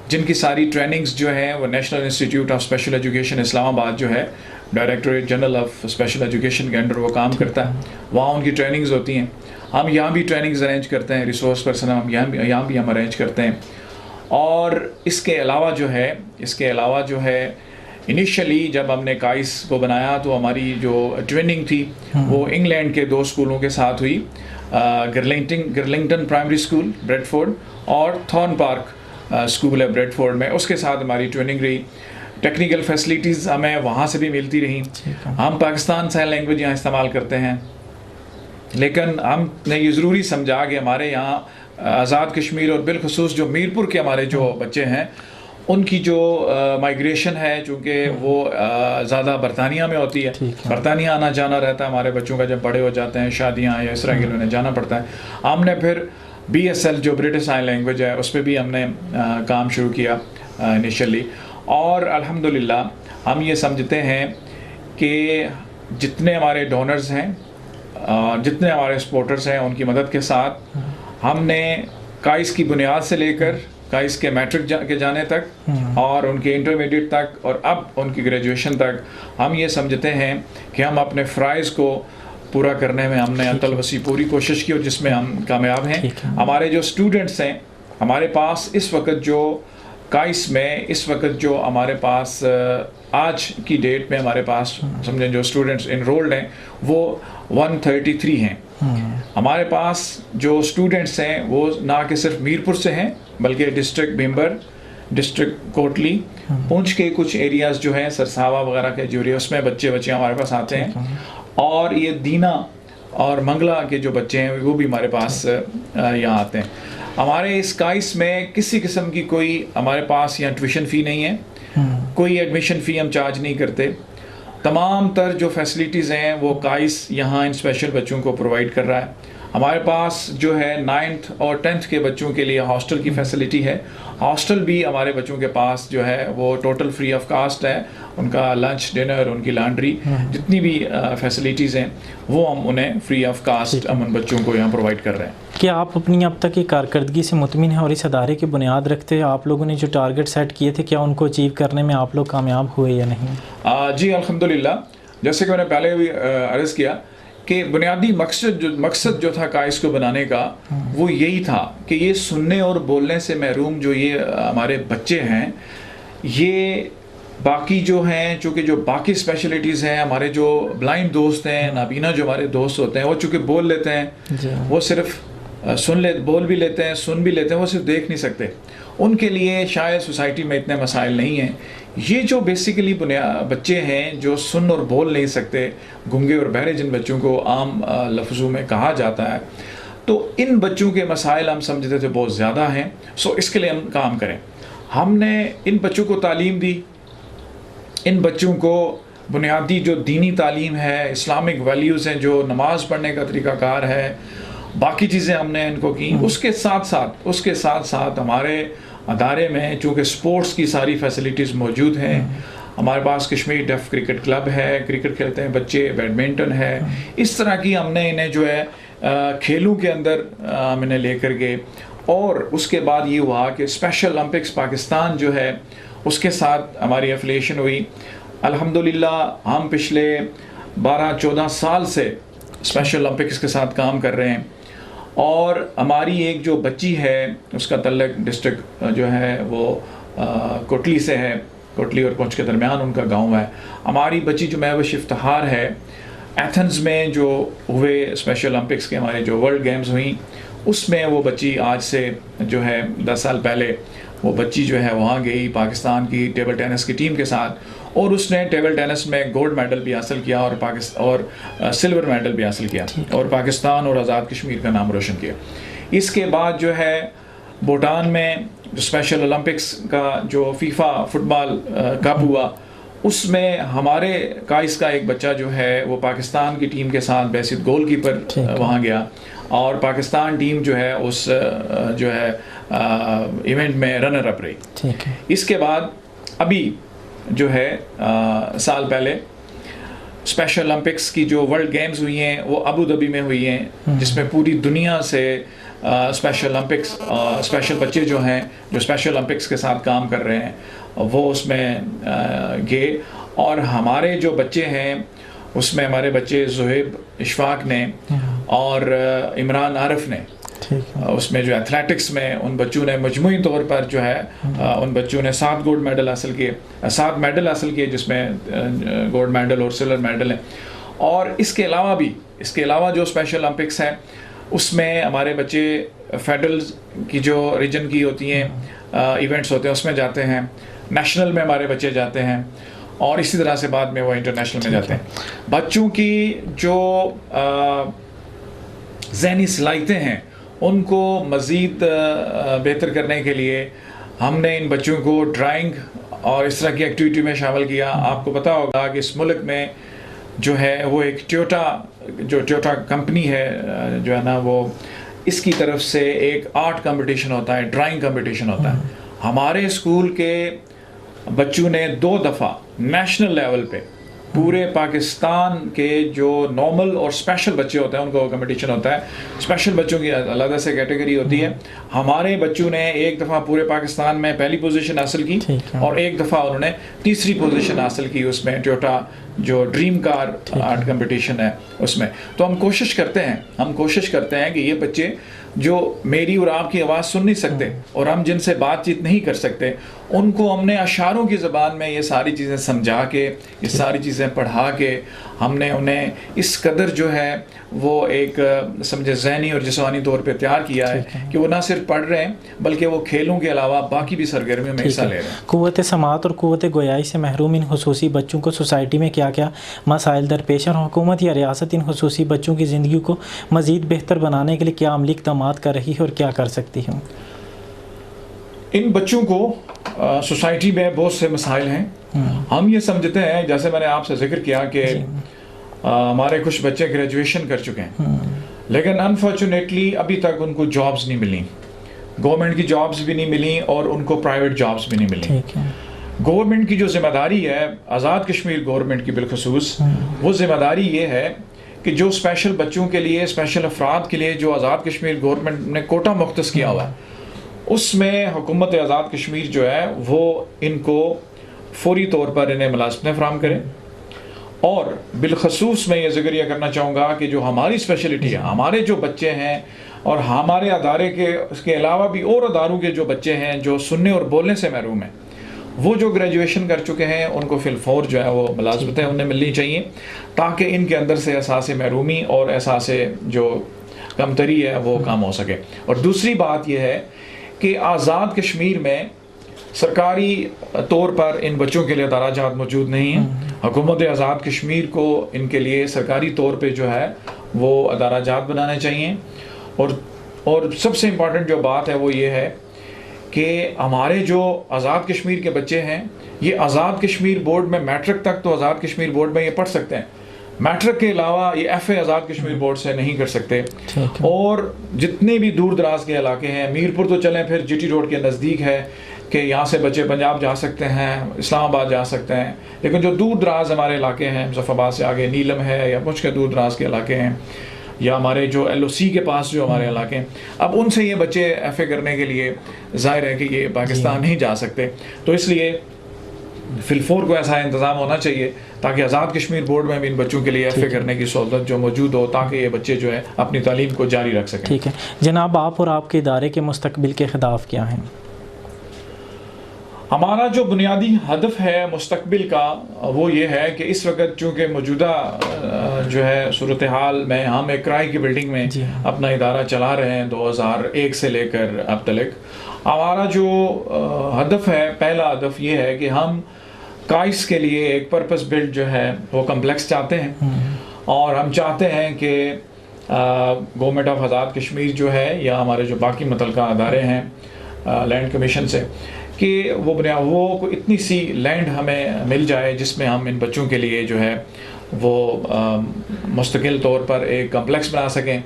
[SPEAKER 4] جن کی ساری ٹریننگز جو ہیں وہ national institute of special education Islamabad جو ہے directorate general of special education کے انڈر وہ کام کرتا ہے. وہاں ان کی ٹریننگز ہوتی ہیں. ہم یہاں بھی ٹریننگز ارینج کرتے ہیں, ریسورس پرسن ہم یہاں بھی ہم ارینج کرتے ہیں. اور اس کے علاوہ جو ہے انیشلی جب ہم نے کائس کو بنایا تو ہماری جو ٹریننگ تھی وہ انگلینڈ کے 2 اسکولوں کے ساتھ ہوئی, گرلنگٹن پرائمری اسکول بریڈ فورڈ اور تھورن پارک اسکول ہے بریڈ فورڈ میں. اس کے ساتھ ہماری ٹریننگ رہی. ٹیکنیکل فیسلٹیز ہمیں وہاں سے بھی ملتی رہیں. ہم پاکستان سائن لینگویج یہاں استعمال کرتے ہیں, لیکن ہم نے یہ ضروری سمجھا کہ ہمارے یہاں آزاد کشمیر اور بالخصوص جو میرپور کے ہمارے جو بچے ہیں ان کی جو مائیگریشن ہے, چونکہ وہ زیادہ برطانیہ میں ہوتی ہے, برطانیہ آنا جانا رہتا ہے ہمارے بچوں کا, جب بڑے ہو جاتے ہیں شادیاں یا اس طرح کے انہیں جانا پڑتا ہے. ہم نے پھر BSL جو برٹش سائن لینگویج ہے اس پہ بھی ہم نے کام شروع کیا انیشلی. اور الحمدللہ ہم یہ سمجھتے ہیں کہ جتنے ہمارے ڈونرز ہیں, جتنے ہمارے سپورٹرز ہیں, ان کی مدد کے ساتھ ہم نے کائس کی بنیاد سے لے کر کائس کے میٹرک کے جانے تک اور ان کے انٹرمیڈیٹ تک اور اب ان کی گریجویشن تک ہم یہ سمجھتے ہیں کہ ہم اپنے فرائض کو پورا کرنے میں ہم نے انتل وسیع پوری کوشش کی اور جس میں ہم کامیاب ہیں. ہمارے جو اسٹوڈنٹس ہیں ہمارے پاس اس وقت جو کائس میں اس وقت جو ہمارے پاس آج کی ڈیٹ میں ہمارے پاس سمجھیں جو اسٹوڈنٹس انرولڈ ہیں وہ 133 ہیں. ہمارے پاس جو اسٹوڈنٹس ہیں وہ نہ کہ صرف میرپور سے ہیں بلکہ ڈسٹرکٹ بھیمبر, ڈسٹرکٹ کوٹلی, پونچھ کے کچھ ایریاز جو ہیں سرساوا وغیرہ کے جو اس میں بچے ہمارے پاس آتے ہیں. اور یہ دینا اور منگلا کے جو بچے ہیں وہ بھی ہمارے پاس یہاں آتے ہیں. ہمارے اس کائس میں کسی قسم کی کوئی ہمارے پاس یہاں ٹیوشن فی نہیں ہے, کوئی ایڈمیشن فی ہم چارج نہیں کرتے. تمام تر جو فیسلٹیز ہیں وہ کائس یہاں ان اسپیشل بچوں کو پرووائڈ کر رہا ہے. ہمارے پاس جو ہے 9th اور 10th کے بچوں کے لیے ہاسٹل کی فیسلٹی ہے. ہاسٹل بھی ہمارے بچوں کے پاس جو ہے وہ ٹوٹل فری آف کاسٹ ہے. ان کا لنچ, ڈنر, ان کی لانڈری, جتنی بھی فیسلٹیز ہیں وہ ہم انہیں فری آف کاسٹ ہم ان بچوں کو یہاں پرووائڈ کر رہے ہیں.
[SPEAKER 1] کیا آپ اپنی اب تک کی کارکردگی سے مطمئن ہیں اور اس ادارے کی بنیاد رکھتے ہیں آپ لوگوں نے جو ٹارگٹ سیٹ کیے تھے کیا ان کو اچیو کرنے میں آپ لوگ کامیاب ہوئے یا نہیں؟
[SPEAKER 4] جی الحمدللہ, جیسے کہ میں نے پہلے بھی عرض کیا کہ بنیادی مقصد جو تھا کائس کو بنانے کا وہ یہی تھا کہ یہ سننے اور بولنے سے محروم جو یہ ہمارے بچے ہیں, یہ باقی جو ہیں چونکہ جو باقی اسپیشلٹیز ہیں, ہمارے جو بلائنڈ دوست ہیں, نابینا جو ہمارے دوست ہوتے ہیں, وہ چونکہ بول لیتے ہیں, وہ صرف بول بھی لیتے ہیں, سن بھی لیتے ہیں, وہ صرف دیکھ نہیں سکتے. ان کے لیے شاید سوسائٹی میں اتنے مسائل نہیں ہیں. یہ جو بیسیکلی بچے ہیں جو سن اور بول نہیں سکتے, گنگے اور بہرے جن بچوں کو عام لفظوں میں کہا جاتا ہے, تو ان بچوں کے مسائل ہم سمجھتے تھے بہت زیادہ ہیں. اس کے لیے ہم کام کریں. ہم نے ان بچوں کو تعلیم دی, ان بچوں کو بنیادی جو دینی تعلیم ہے, اسلامک ویلیوز ہیں, جو نماز پڑھنے کا طریقہ کار ہے, باقی چیزیں ہم نے ان کو کی. اس کے ساتھ ساتھ ہمارے ادارے میں چونکہ سپورٹس کی ساری فیسلٹیز موجود ہیں. ہمارے پاس کشمیر ڈیف کرکٹ کلب ہے, کرکٹ کھیلتے ہیں بچے, بیڈمنٹن ہے, اس طرح کی ہم نے انہیں جو ہے کھیلوں کے اندر ہم انہیں لے کر گئے. اور اس کے بعد یہ ہوا کہ اسپیشل اولمپکس پاکستان جو ہے اس کے ساتھ ہماری ایفیلیشن ہوئی. الحمدللہ ہم پچھلے 12-14 سال سے اسپیشل اولمپکس کے ساتھ کام کر رہے ہیں. اور ہماری ایک جو بچی ہے اس کا تعلق ڈسٹرکٹ جو ہے وہ کوٹلی سے ہے, کوٹلی اور پونچھ کے درمیان ان کا گاؤں ہے. ہماری بچی جو محوش افتخار ہے, ایتھنز میں جو ہوئے اسپیشل اولمپکس کے ہمارے جو ورلڈ گیمز ہوئیں, اس میں وہ بچی آج سے جو ہے 10 سال پہلے وہ بچی جو ہے وہاں گئی پاکستان کی ٹیبل ٹینس کی ٹیم کے ساتھ, اور اس نے ٹیبل ٹینس میں گولڈ میڈل بھی حاصل کیا اور سلور میڈل بھی حاصل کیا, اور پاکستان اور آزاد کشمیر کا نام روشن کیا. اس کے بعد جو ہے بھوٹان میں جو اسپیشل اولمپکس کا جو فیفا فٹ بال کپ ہوا, اس میں ہمارے کائس کا ایک بچہ جو ہے وہ پاکستان کی ٹیم کے ساتھ بیسٹ گول کیپر وہاں گیا, اور پاکستان ٹیم جو ہے اس جو ہے ایونٹ میں رنر اپ رہی. اس کے بعد ابھی جو ہے سال پہلے اسپیشل اولمپکس کی جو ورلڈ گیمز ہوئی ہیں وہ ابو ظبی میں ہوئی ہیں, جس میں پوری دنیا سے اسپیشل اولمپکس اسپیشل بچے جو ہیں جو اسپیشل اولمپکس کے ساتھ کام کر رہے ہیں وہ اس میں گئے. اور ہمارے جو بچے ہیں اس میں ہمارے بچے زہیب اشفاق نے اور عمران عارف نے, اس میں جو ایتھلیٹکس میں ان بچوں نے مجموعی طور پر جو ہے ان بچوں نے 7 گولڈ میڈل حاصل کیے, 7 میڈل حاصل کیے, جس میں گولڈ میڈل اور سلور میڈل ہیں. اور اس کے علاوہ جو اسپیشل اولمپکس ہیں اس میں ہمارے بچے فیڈرلز کی جو ریجن کی ہوتی ہیں ایونٹس ہوتے ہیں اس میں جاتے ہیں, نیشنل میں ہمارے بچے جاتے ہیں, اور اسی طرح سے بعد میں وہ انٹرنیشنل میں جاتے ہیں. بچوں کی جو ذہنی صلاحیتیں ہیں ان کو مزید بہتر کرنے کے لیے ہم نے ان بچوں کو ڈرائنگ اور اس طرح کی ایکٹیویٹی میں شامل کیا. آپ کو پتہ ہوگا کہ اس ملک میں جو ہے وہ ایک ٹویوٹا کمپنی ہے جو ہے نا, وہ اس کی طرف سے ایک آرٹ کمپٹیشن ہوتا ہے, ڈرائنگ کمپٹیشن ہوتا ہے. ہمارے اسکول کے بچوں نے 2 دفعہ نیشنل لیول پہ پورے پاکستان کے جو نارمل اور اسپیشل بچے ہوتے ہیں ان کو کمپٹیشن ہوتا ہے, اسپیشل بچوں کی علیحدہ سے کیٹیگری ہوتی ہے. ہمارے بچوں نے 1 دفعہ پورے پاکستان میں پہلی پوزیشن حاصل کی اور 1 دفعہ انہوں نے تیسری پوزیشن حاصل کی اس میں ٹویوٹا جو ڈریم کار آرٹ کمپٹیشن ہے اس میں. تو ہم کوشش کرتے ہیں کہ یہ بچے جو میری اور آپ کی آواز سن نہیں سکتے اور ہم جن سے بات چیت نہیں کر سکتے، ان کو ہم نے اشاروں کی زبان میں یہ ساری چیزیں سمجھا کے، یہ ساری چیزیں پڑھا کے، ہم نے انہیں اس قدر جو ہے وہ ایک سمجھے ذہنی اور جسمانی طور پہ تیار کیا ہے کہ وہ نہ صرف پڑھ رہے ہیں بلکہ وہ کھیلوں کے علاوہ باقی بھی سرگرمیوں میں حصہ لے رہے ہیں۔
[SPEAKER 1] قوت سماعت اور قوت گویائی سے محروم ان خصوصی بچوں کو سوسائٹی میں کیا کیا مسائل درپیش ہیں، اور حکومت یا ریاست ان خصوصی بچوں کی زندگی کو مزید بہتر بنانے کے لیے کیا عملی اقدامات کر رہی ہے اور کیا کر سکتی ہے؟
[SPEAKER 4] ان بچوں کو سوسائٹی میں بہت سے مسائل ہیں۔ ہم یہ سمجھتے ہیں، جیسے میں نے آپ سے ذکر کیا کہ ہمارے کچھ بچے گریجویشن کر چکے ہیں لیکن انفارچونیٹلی ابھی تک ان کو جابز نہیں ملی، گورنمنٹ کی جابز بھی نہیں ملی اور ان کو پرائیویٹ جابز بھی نہیں ملی۔ گورنمنٹ کی جو ذمہ داری ہے، آزاد کشمیر گورنمنٹ کی بالخصوص، وہ ذمہ داری یہ ہے کہ جو اسپیشل بچوں کے لیے، اسپیشل افراد کے لیے جو آزاد کشمیر گورنمنٹ نے کوٹا مختص کیا ہوا ہے، اس میں حکومت آزاد کشمیر جو ہے وہ ان کو فوری طور پر انہیں ملازمتیں فراہم کرے۔ اور بالخصوص میں یہ ذکر یہ کرنا چاہوں گا کہ جو ہماری اسپیشلٹی ہے، ہمارے جو بچے ہیں اور ہمارے ادارے کے اس کے علاوہ بھی اور اداروں کے جو بچے ہیں جو سننے اور بولنے سے محروم ہیں، وہ جو گریجویشن کر چکے ہیں ان کو فی الفور جو ہے وہ ملازمتیں انہیں ملنی چاہیے تاکہ ان کے اندر سے احساس محرومی اور احساس جو کمتری ہے وہ کم ہو سکے۔ اور دوسری بات یہ ہے کہ آزاد کشمیر میں سرکاری طور پر ان بچوں کے لیے ادارہ جات موجود نہیں ہیں۔ حکومت آزاد کشمیر کو ان کے لیے سرکاری طور پہ جو ہے وہ ادارہ جات بنانے چاہیے۔ اور سب سے امپورٹنٹ جو بات ہے وہ یہ ہے کہ ہمارے جو آزاد کشمیر کے بچے ہیں، یہ آزاد کشمیر بورڈ میں میٹرک تک تو آزاد کشمیر بورڈ میں یہ پڑھ سکتے ہیں، میٹرک کے علاوہ یہ F A Azad Kashmir board سے نہیں کر سکتے۔ اور جتنے بھی دور دراز کے علاقے ہیں، میرپور تو چلیں پھر جی ٹی روڈ کے نزدیک ہے کہ یہاں سے بچے پنجاب جا سکتے ہیں، اسلام آباد جا سکتے ہیں، لیکن جو دور دراز ہمارے علاقے ہیں، مظفر آباد سے آگے نیلم ہے یا مجھ کے دور دراز کے علاقے ہیں، یا ہمارے جو ایل او سی کے پاس جو ہمارے علاقے ہیں، اب ان سے یہ بچے ایف اے کرنے کے لیے ظاہر ہے کہ یہ پاکستان نہیں جا سکتے۔ تو اس لیے فی الفور کو ایسا انتظام ہونا چاہیے تاکہ آزاد کشمیر بورڈ میں بھی ان بچوں کے لیے ایف اے کرنے کی سہولت جو موجود ہو تاکہ یہ بچے جو ہے اپنی تعلیم کو جاری رکھ سکیں۔
[SPEAKER 1] ٹھیک ہے جناب، آپ اور آپ کے ادارے کے مستقبل کے اہداف کیا ہیں؟
[SPEAKER 4] ہمارا جو بنیادی ہدف ہے مستقبل کا وہ یہ ہے کہ اس وقت چونکہ موجودہ جو ہے صورتحال میں ہم ایک کرائے کی بلڈنگ میں اپنا ادارہ چلا رہے ہیں 2001 سے لے کر اب تک، ہمارا جو ہدف ہے، پہلا ہدف یہ ہے کہ ہم کائس کے لیے ایک پرپس بلڈ جو ہے وہ کمپلیکس چاہتے ہیں، اور ہم چاہتے ہیں کہ گورنمنٹ آف آزاد کشمیر جو ہے یا ہمارے جو باقی متعلقہ ادارے ہیں لینڈ کمیشن سے کہ وہ اتنی سی لینڈ ہمیں مل جائے جس میں ہم ان بچوں کے لیے جو ہے وہ مستقل طور پر ایک کمپلیکس بنا سکیں۔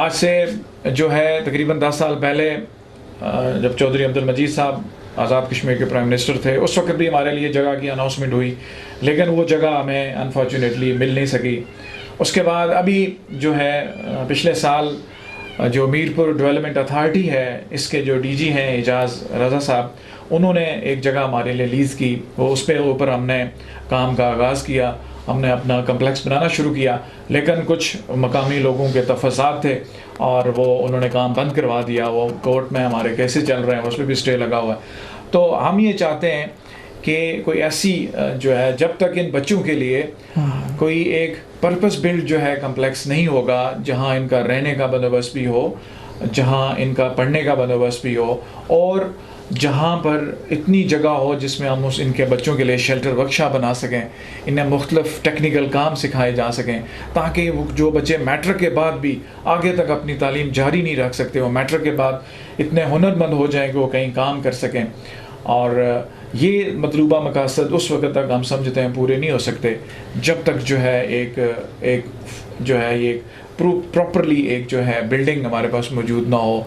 [SPEAKER 4] آج سے جو ہے تقریباً 10 سال پہلے جب چودھری عبد المجید صاحب آزاد کشمیر کے پرائم منسٹر تھے، اس وقت بھی ہمارے لیے جگہ کی اناؤنسمنٹ ہوئی لیکن وہ جگہ ہمیں انفارچونیٹلی مل نہیں سکی۔ اس کے بعد ابھی جو ہے پچھلے سال جو میرپور ڈیولپمنٹ اتھارٹی ہے، اس کے جو ڈی جی ہیں اعجاز رضا صاحب، انہوں نے ایک جگہ ہمارے لیے لیز کی، وہ اس پہ اوپر ہم نے کام کا آغاز کیا، ہم نے اپنا کمپلیکس بنانا شروع کیا، لیکن کچھ مقامی لوگوں کے تفاصات تھے اور وہ انہوں نے کام بند کروا دیا۔ وہ کورٹ میں ہمارے کیسز چل رہے ہیں، اس پہ بھی اسٹے لگا ہوا ہے۔ تو ہم یہ چاہتے ہیں کہ کوئی ایسی جو ہے جب تک ان بچوں کے لیے کوئی ایک پرپس بلڈ جو ہے کمپلیکس نہیں ہوگا جہاں ان کا رہنے کا بندوبست بھی ہو، جہاں ان کا پڑھنے کا بندوبست بھی ہو، اور جہاں پر اتنی جگہ ہو جس میں ہم ان کے بچوں کے لیے شیلٹر ورکشاپ بنا سکیں، انہیں مختلف ٹیکنیکل کام سکھائے جا سکیں تاکہ وہ جو بچے میٹرک کے بعد بھی آگے تک اپنی تعلیم جاری نہیں رکھ سکتے، وہ میٹرک کے بعد اتنے ہنرمند ہو جائیں کہ وہ کہیں کام کر سکیں۔ اور یہ مطلوبہ مقاصد اس وقت تک ہم سمجھتے ہیں پورے نہیں ہو سکتے جب تک جو ہے ایک جو ہے یہ پراپرلی ایک جو ہے بلڈنگ ہمارے پاس موجود نہ ہو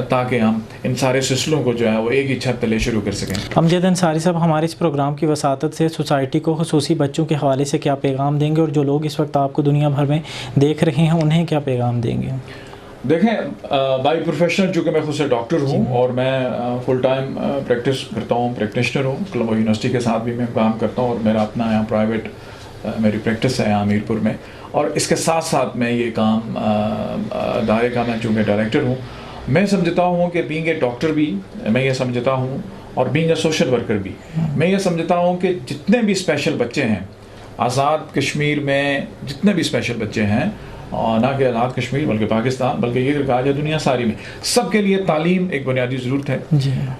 [SPEAKER 4] تاکہ ہم ان سارے سلسلوں کو جو ہے وہ ایک ہی چھت تلے شروع کر سکیں۔
[SPEAKER 1] امجد انصاری صاحب، ہمارے اس پروگرام کی وساطت سے سوسائٹی کو خصوصی بچوں کے حوالے سے کیا پیغام دیں گے، اور جو لوگ اس وقت آپ کو دنیا بھر میں دیکھ رہے ہیں انہیں کیا پیغام دیں گے؟
[SPEAKER 4] دیکھیں، بائی پروفیشنل چونکہ میں خود سے ڈاکٹر ہوں اور میں فل ٹائم پریکٹس کرتا ہوں، پریکٹیشنر ہوں، کولمبو یونیورسٹی کے ساتھ بھی میں کام کرتا ہوں اور میرا اپنا یہاں پرائیویٹ میری پریکٹس ہے یہاں میرپور میں، اور اس کے ساتھ ساتھ میں یہ کام ادارے کا میں چونکہ ڈائریکٹر ہوں، میں سمجھتا ہوں کہ بینگ اے ڈاکٹر بھی میں یہ سمجھتا ہوں، اور بینگ اے سوشل ورکر بھی میں یہ سمجھتا ہوں کہ جتنے بھی اسپیشل بچے ہیں آزاد کشمیر میں، جتنے بھی اسپیشل بچے ہیں، اور نہ کہ آزاد کشمیر بلکہ پاکستان، بلکہ یہ کہا جائے دنیا ساری میں، سب کے لیے تعلیم ایک بنیادی ضرورت ہے.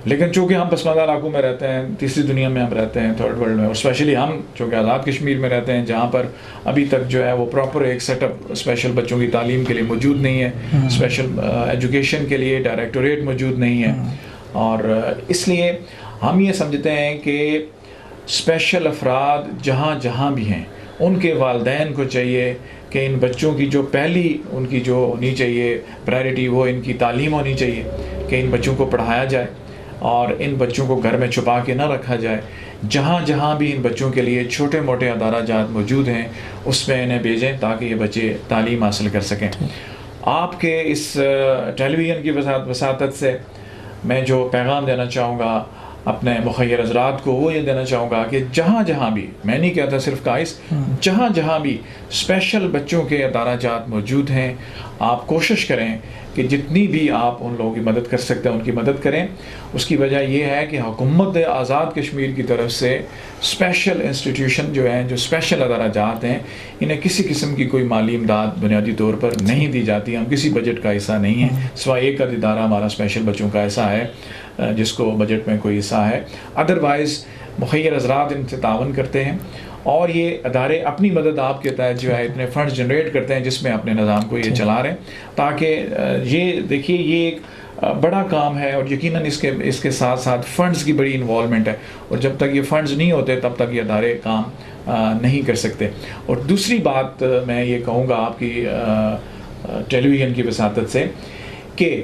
[SPEAKER 4] لیکن چونکہ ہم پسماندہ علاقوں میں رہتے ہیں، تیسری دنیا میں ہم رہتے ہیں، تھرڈ ورلڈ میں، اور اسپیشلی ہم چونکہ آزاد کشمیر میں رہتے ہیں جہاں پر ابھی تک جو ہے وہ پراپر ایک سیٹ اپ اسپیشل بچوں کی تعلیم کے لیے موجود نہیں ہے، اسپیشل ایجوکیشن کے لیے ڈائریکٹوریٹ موجود نہیں ہے، اور اس لیے ہم یہ سمجھتے ہیں کہ اسپیشل افراد جہاں جہاں بھی ہیں ان کے والدین کو چاہیے کہ ان بچوں کی جو پہلی ان کی جو ہونی چاہیے پرائرٹی وہ ان کی تعلیم ہونی چاہیے، کہ ان بچوں کو پڑھایا جائے اور ان بچوں کو گھر میں چھپا کے نہ رکھا جائے. جہاں جہاں بھی ان بچوں کے لیے چھوٹے موٹے ادارہ جات موجود ہیں اس میں انہیں بھیجیں تاکہ یہ بچے تعلیم حاصل کر سکیں. آپ کے اس ٹیلی ویژن کی وساطت سے میں جو پیغام دینا چاہوں گا اپنے مخیر حضرات کو وہ یہ دینا چاہوں گا کہ جہاں جہاں بھی، میں نہیں کہتا صرف قائس، جہاں جہاں بھی اسپیشل بچوں کے ادارہ جات موجود ہیں، آپ کوشش کریں کہ جتنی بھی آپ ان لوگوں کی مدد کر سکتے ہیں ان کی مدد کریں. اس کی وجہ یہ ہے کہ حکومت آزاد کشمیر کی طرف سے اسپیشل انسٹیٹیوشن جو ہیں، جو اسپیشل ادارہ جات ہیں، انہیں کسی قسم کی کوئی مالی امداد بنیادی طور پر نہیں دی جاتی. ہم کسی بجٹ کا حصہ نہیں ہیں، سوائے ایک ادارہ ہمارا اسپیشل بچوں کا ایسا ہے جس کو بجٹ میں کوئی حصہ ہے. ادروائز مخیر حضرات ان سے تعاون کرتے ہیں، اور یہ ادارے اپنی مدد آپ کے تحت جو ہے اتنے فنڈز جنریٹ کرتے ہیں جس میں اپنے نظام کو یہ چلا رہے ہیں، تاکہ یہ دیکھیے یہ ایک بڑا کام ہے، اور یقیناً اس کے ساتھ ساتھ فنڈز کی بڑی انوالومنٹ ہے، اور جب تک یہ فنڈز نہیں ہوتے تب تک یہ ادارے کام نہیں کر سکتے. اور دوسری بات میں یہ کہوں گا آپ کی ٹیلی ویژن کی وساطت سے کہ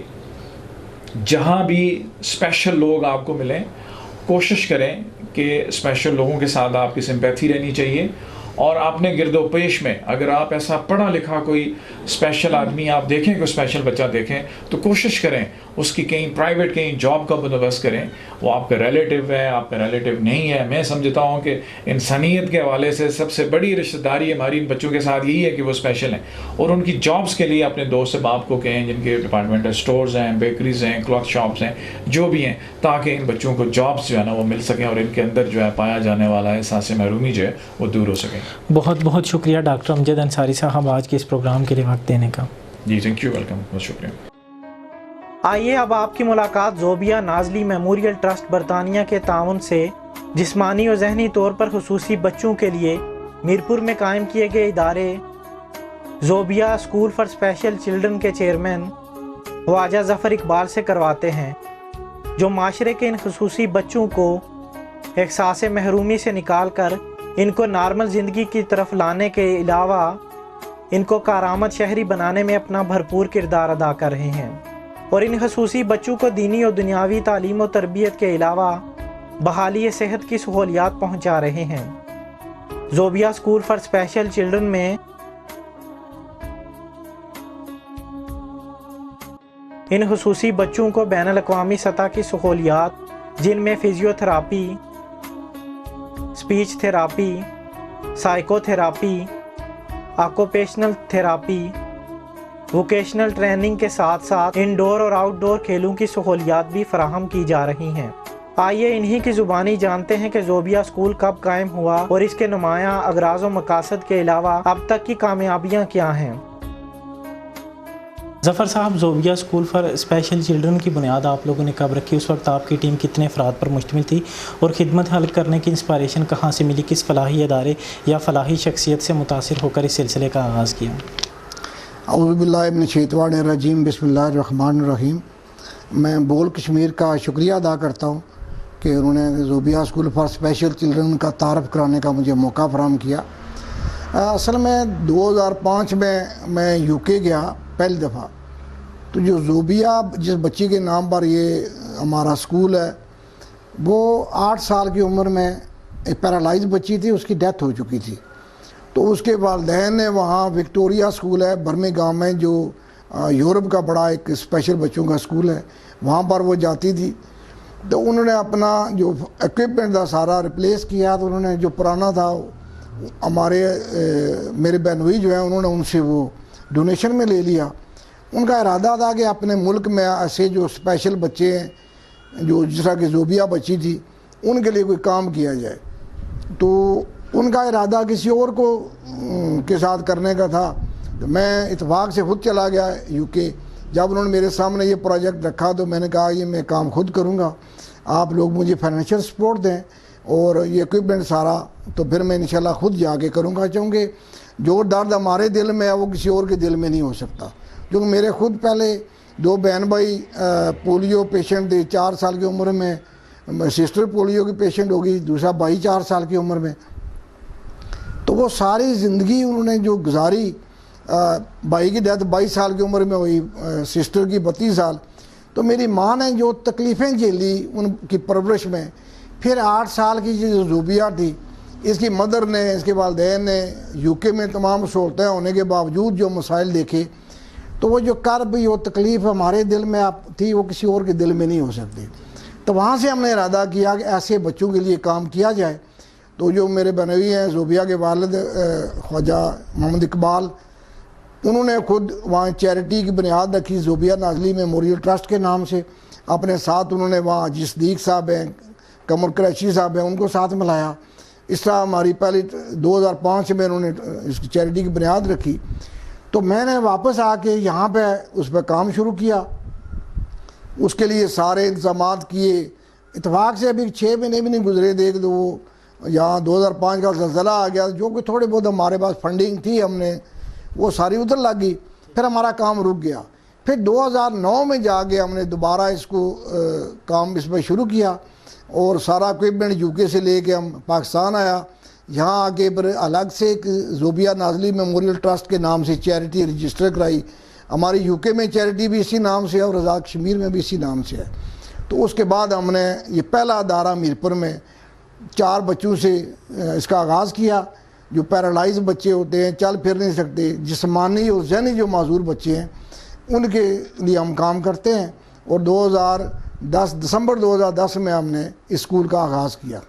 [SPEAKER 4] جہاں بھی اسپیشل لوگ آپ کو ملیں کوشش کریں کہ اسپیشل لوگوں کے ساتھ آپ کی سمپیتھی رہنی چاہیے، اور اپنے گرد و پیش میں اگر آپ ایسا پڑھا لکھا کوئی اسپیشل آدمی آپ دیکھیں، کوئی اسپیشل بچہ دیکھیں تو کوشش کریں اس کی کہیں پرائیویٹ کہیں جاب کا بندوبست کریں. وہ آپ کا ریلیٹیو ہے، آپ کا ریلیٹیو نہیں ہے، میں سمجھتا ہوں کہ انسانیت کے حوالے سے سب سے بڑی رشتہ داری ہماری ان بچوں کے ساتھ یہی ہے کہ وہ اسپیشل ہیں، اور ان کی جابس کے لیے اپنے دوست باپ کو کہیں جن کے ڈپارٹمنٹل سٹورز ہیں، بیکریز ہیں، کلاتھ شاپس ہیں، جو بھی ہیں، تاکہ ان بچوں کو جابس جو ہے نا وہ مل سکیں اور ان کے اندر جو ہے پایا جانے والا احساس محرومی جو ہے وہ دور ہو سکے.
[SPEAKER 1] بہت بہت شکریہ ڈاکٹر امجد انصاری صاحب آج کے اس پروگرام کے لیے وقت دینے کا.
[SPEAKER 4] جی تھینک یو، ویلکم، بہت شکریہ.
[SPEAKER 1] آئیے اب آپ کی ملاقات زوبیہ نازلی میموریل ٹرسٹ برطانیہ کے تعاون سے جسمانی و ذہنی طور پر خصوصی بچوں کے لیے میرپور میں قائم کیے گئے ادارے Zobia school for special children کے چیئرمین خواجہ ظفر اقبال سے کرواتے ہیں، جو معاشرے کے ان خصوصی بچوں کو احساس محرومی سے نکال کر ان کو نارمل زندگی کی طرف لانے کے علاوہ ان کو کارآمد شہری بنانے میں اپنا بھرپور کردار ادا کر رہے ہیں، اور ان خصوصی بچوں کو دینی اور دنیاوی تعلیم و تربیت کے علاوہ بحالی صحت کی سہولیات پہنچا رہے ہیں. Zobia school for special children میں ان خصوصی بچوں کو بین الاقوامی سطح کی سہولیات جن میں physio therapy, speech therapy, psycho therapy, occupational therapy, vocational training کے ساتھ ساتھ انڈور اور آؤٹ ڈور کھیلوں کی سہولیات بھی فراہم کی جا رہی ہیں. آئیے انہی کی زبانی جانتے ہیں کہ زوبیہ اسکول کب قائم ہوا اور اس کے نمایاں اغراض و مقاصد کے علاوہ اب تک کی کامیابیاں کیا ہیں. ظفر صاحب، Zobia school for special children کی بنیاد آپ لوگوں نے کب رکھی؟ اس وقت آپ کی ٹیم کتنے افراد پر مشتمل تھی، اور خدمت حل کرنے کی انسپائریشن کہاں سے ملی؟ کس فلاحی ادارے یا فلاحی شخصیت سے متاثر ہو کر اس سلسلے کا آغاز کیا؟
[SPEAKER 5] اعوذ باللہ من الشیطان الرجیم، بسم اللہ الرحمن الرحیم. میں بول کشمیر کا شکریہ ادا کرتا ہوں کہ انہوں نے Zobia school for special children کا تعارف کرانے کا مجھے موقع فراہم کیا. اصل میں 2005 میں یو کے گیا پہلی دفعہ، تو جو زوبیہ جس بچی کے نام پر یہ ہمارا اسکول ہے، وہ 8 سال کی عمر میں ایک پیرالائز بچی تھی، اس کی ڈیتھ ہو چکی تھی. تو اس کے والدین نے وہاں وکٹوریا اسکول ہے برمنگھم میں، جو یورپ کا بڑا ایک اسپیشل بچوں کا اسکول ہے، وہاں پر وہ جاتی تھی. تو انہوں نے اپنا جو ایکوپمنٹ تھا سارا ریپلیس کیا، تو انہوں نے جو پرانا تھا ہمارے میرے بہنوئی جو ہیں انہوں نے ان سے وہ ڈونیشن میں لے لیا. ان کا ارادہ تھا کہ اپنے ملک میں ایسے جو اسپیشل بچے ہیں جو جس طرح کہ زوبیہ بچی تھی ان کے لیے کوئی کام کیا جائے. تو ان کا ارادہ کسی اور کو کے ساتھ کرنے کا تھا. میں اتفاق سے خود چلا گیا یو کے. جب انہوں نے میرے سامنے یہ پروجیکٹ رکھا تو میں نے کہا یہ میں کام خود کروں گا, آپ لوگ مجھے فائنینشیل سپورٹ دیں اور یہ اکوپمنٹ سارا, تو پھر میں انشاءاللہ خود جا کے کروں گا. چونکہ جو درد ہمارے دل میں ہے وہ کسی اور کے دل میں نہیں ہو سکتا. کیونکہ میرے خود پہلے 2 بہن بھائی پولیو پیشنٹ تھے 4 سال کی عمر میں, سسٹر پولیو کی پیشنٹ ہوگی, دوسرا بھائی 4 سال کی عمر میں. تو وہ ساری زندگی انہوں نے جو گزاری, بھائی کی ڈیتھ 22 سال کی عمر میں ہوئی, سسٹر کی 32 سال. تو میری ماں نے جو تکلیفیں جھیلی ان کی پرورش میں, پھر 8 سال کی جو زوبیہ تھی اس کی مدر نے, اس کے والدین نے یو کے میں تمام سہولتیں ہونے کے باوجود جو مسائل دیکھے, تو وہ جو کرب وہ تکلیف ہمارے دل میں تھی وہ کسی اور کے دل میں نہیں ہو سکتی. تو وہاں سے ہم نے ارادہ کیا کہ ایسے بچوں کے لیے کام کیا جائے. تو جو میرے بنوئی ہیں زوبیہ کے والد خواجہ محمد اقبال, انہوں نے خود وہاں چیریٹی کی بنیاد رکھی زوبیہ نازلی میموریل ٹرسٹ کے نام سے. اپنے ساتھ انہوں نے وہاں حاجی صدیق صاحب ہیں, قمر قریشی صاحب ہیں, ان کو ساتھ ملایا. اس طرح ہماری پہلی 2005 میں انہوں نے اس کی چیریٹی کی بنیاد رکھی. تو میں نے واپس آ کے یہاں پہ اس پہ کام شروع کیا, اس کے لیے سارے انتظامات کیے. اتفاق سے ابھی 6 مہینے بھی نہیں گزرے تھے کہ وہ یہاں 2005 کا زلزلہ آ گیا. جو کہ تھوڑے بہت ہمارے پاس فنڈنگ تھی ہم نے وہ ساری ادھر لگ گئی, پھر ہمارا کام رک گیا. پھر 2009 میں جا کے ہم نے دوبارہ اس کو کام اس پہ شروع کیا اور سارا اکوپمنٹ یو کے سے لے کے ہم پاکستان آیا. یہاں آ کے پھر الگ سے ایک زوبیہ نازلی میموریل ٹرسٹ کے نام سے چیریٹی رجسٹر کرائی. ہماری یو کے میں چیریٹی بھی اسی نام سے ہے اور رضا کشمیر میں بھی اسی نام سے ہے. تو اس کے بعد ہم نے یہ پہلا ادارہ میرپور میں 4 بچوں سے اس کا آغاز کیا, جو پیرالائز بچے ہوتے ہیں, چل پھر نہیں سکتے, جسمانی اور ذہنی جو معذور بچے ہیں ان کے لیے ہم کام کرتے ہیں. اور دسمبر 2010 میں ہم نے اسکول کا آغاز کیا.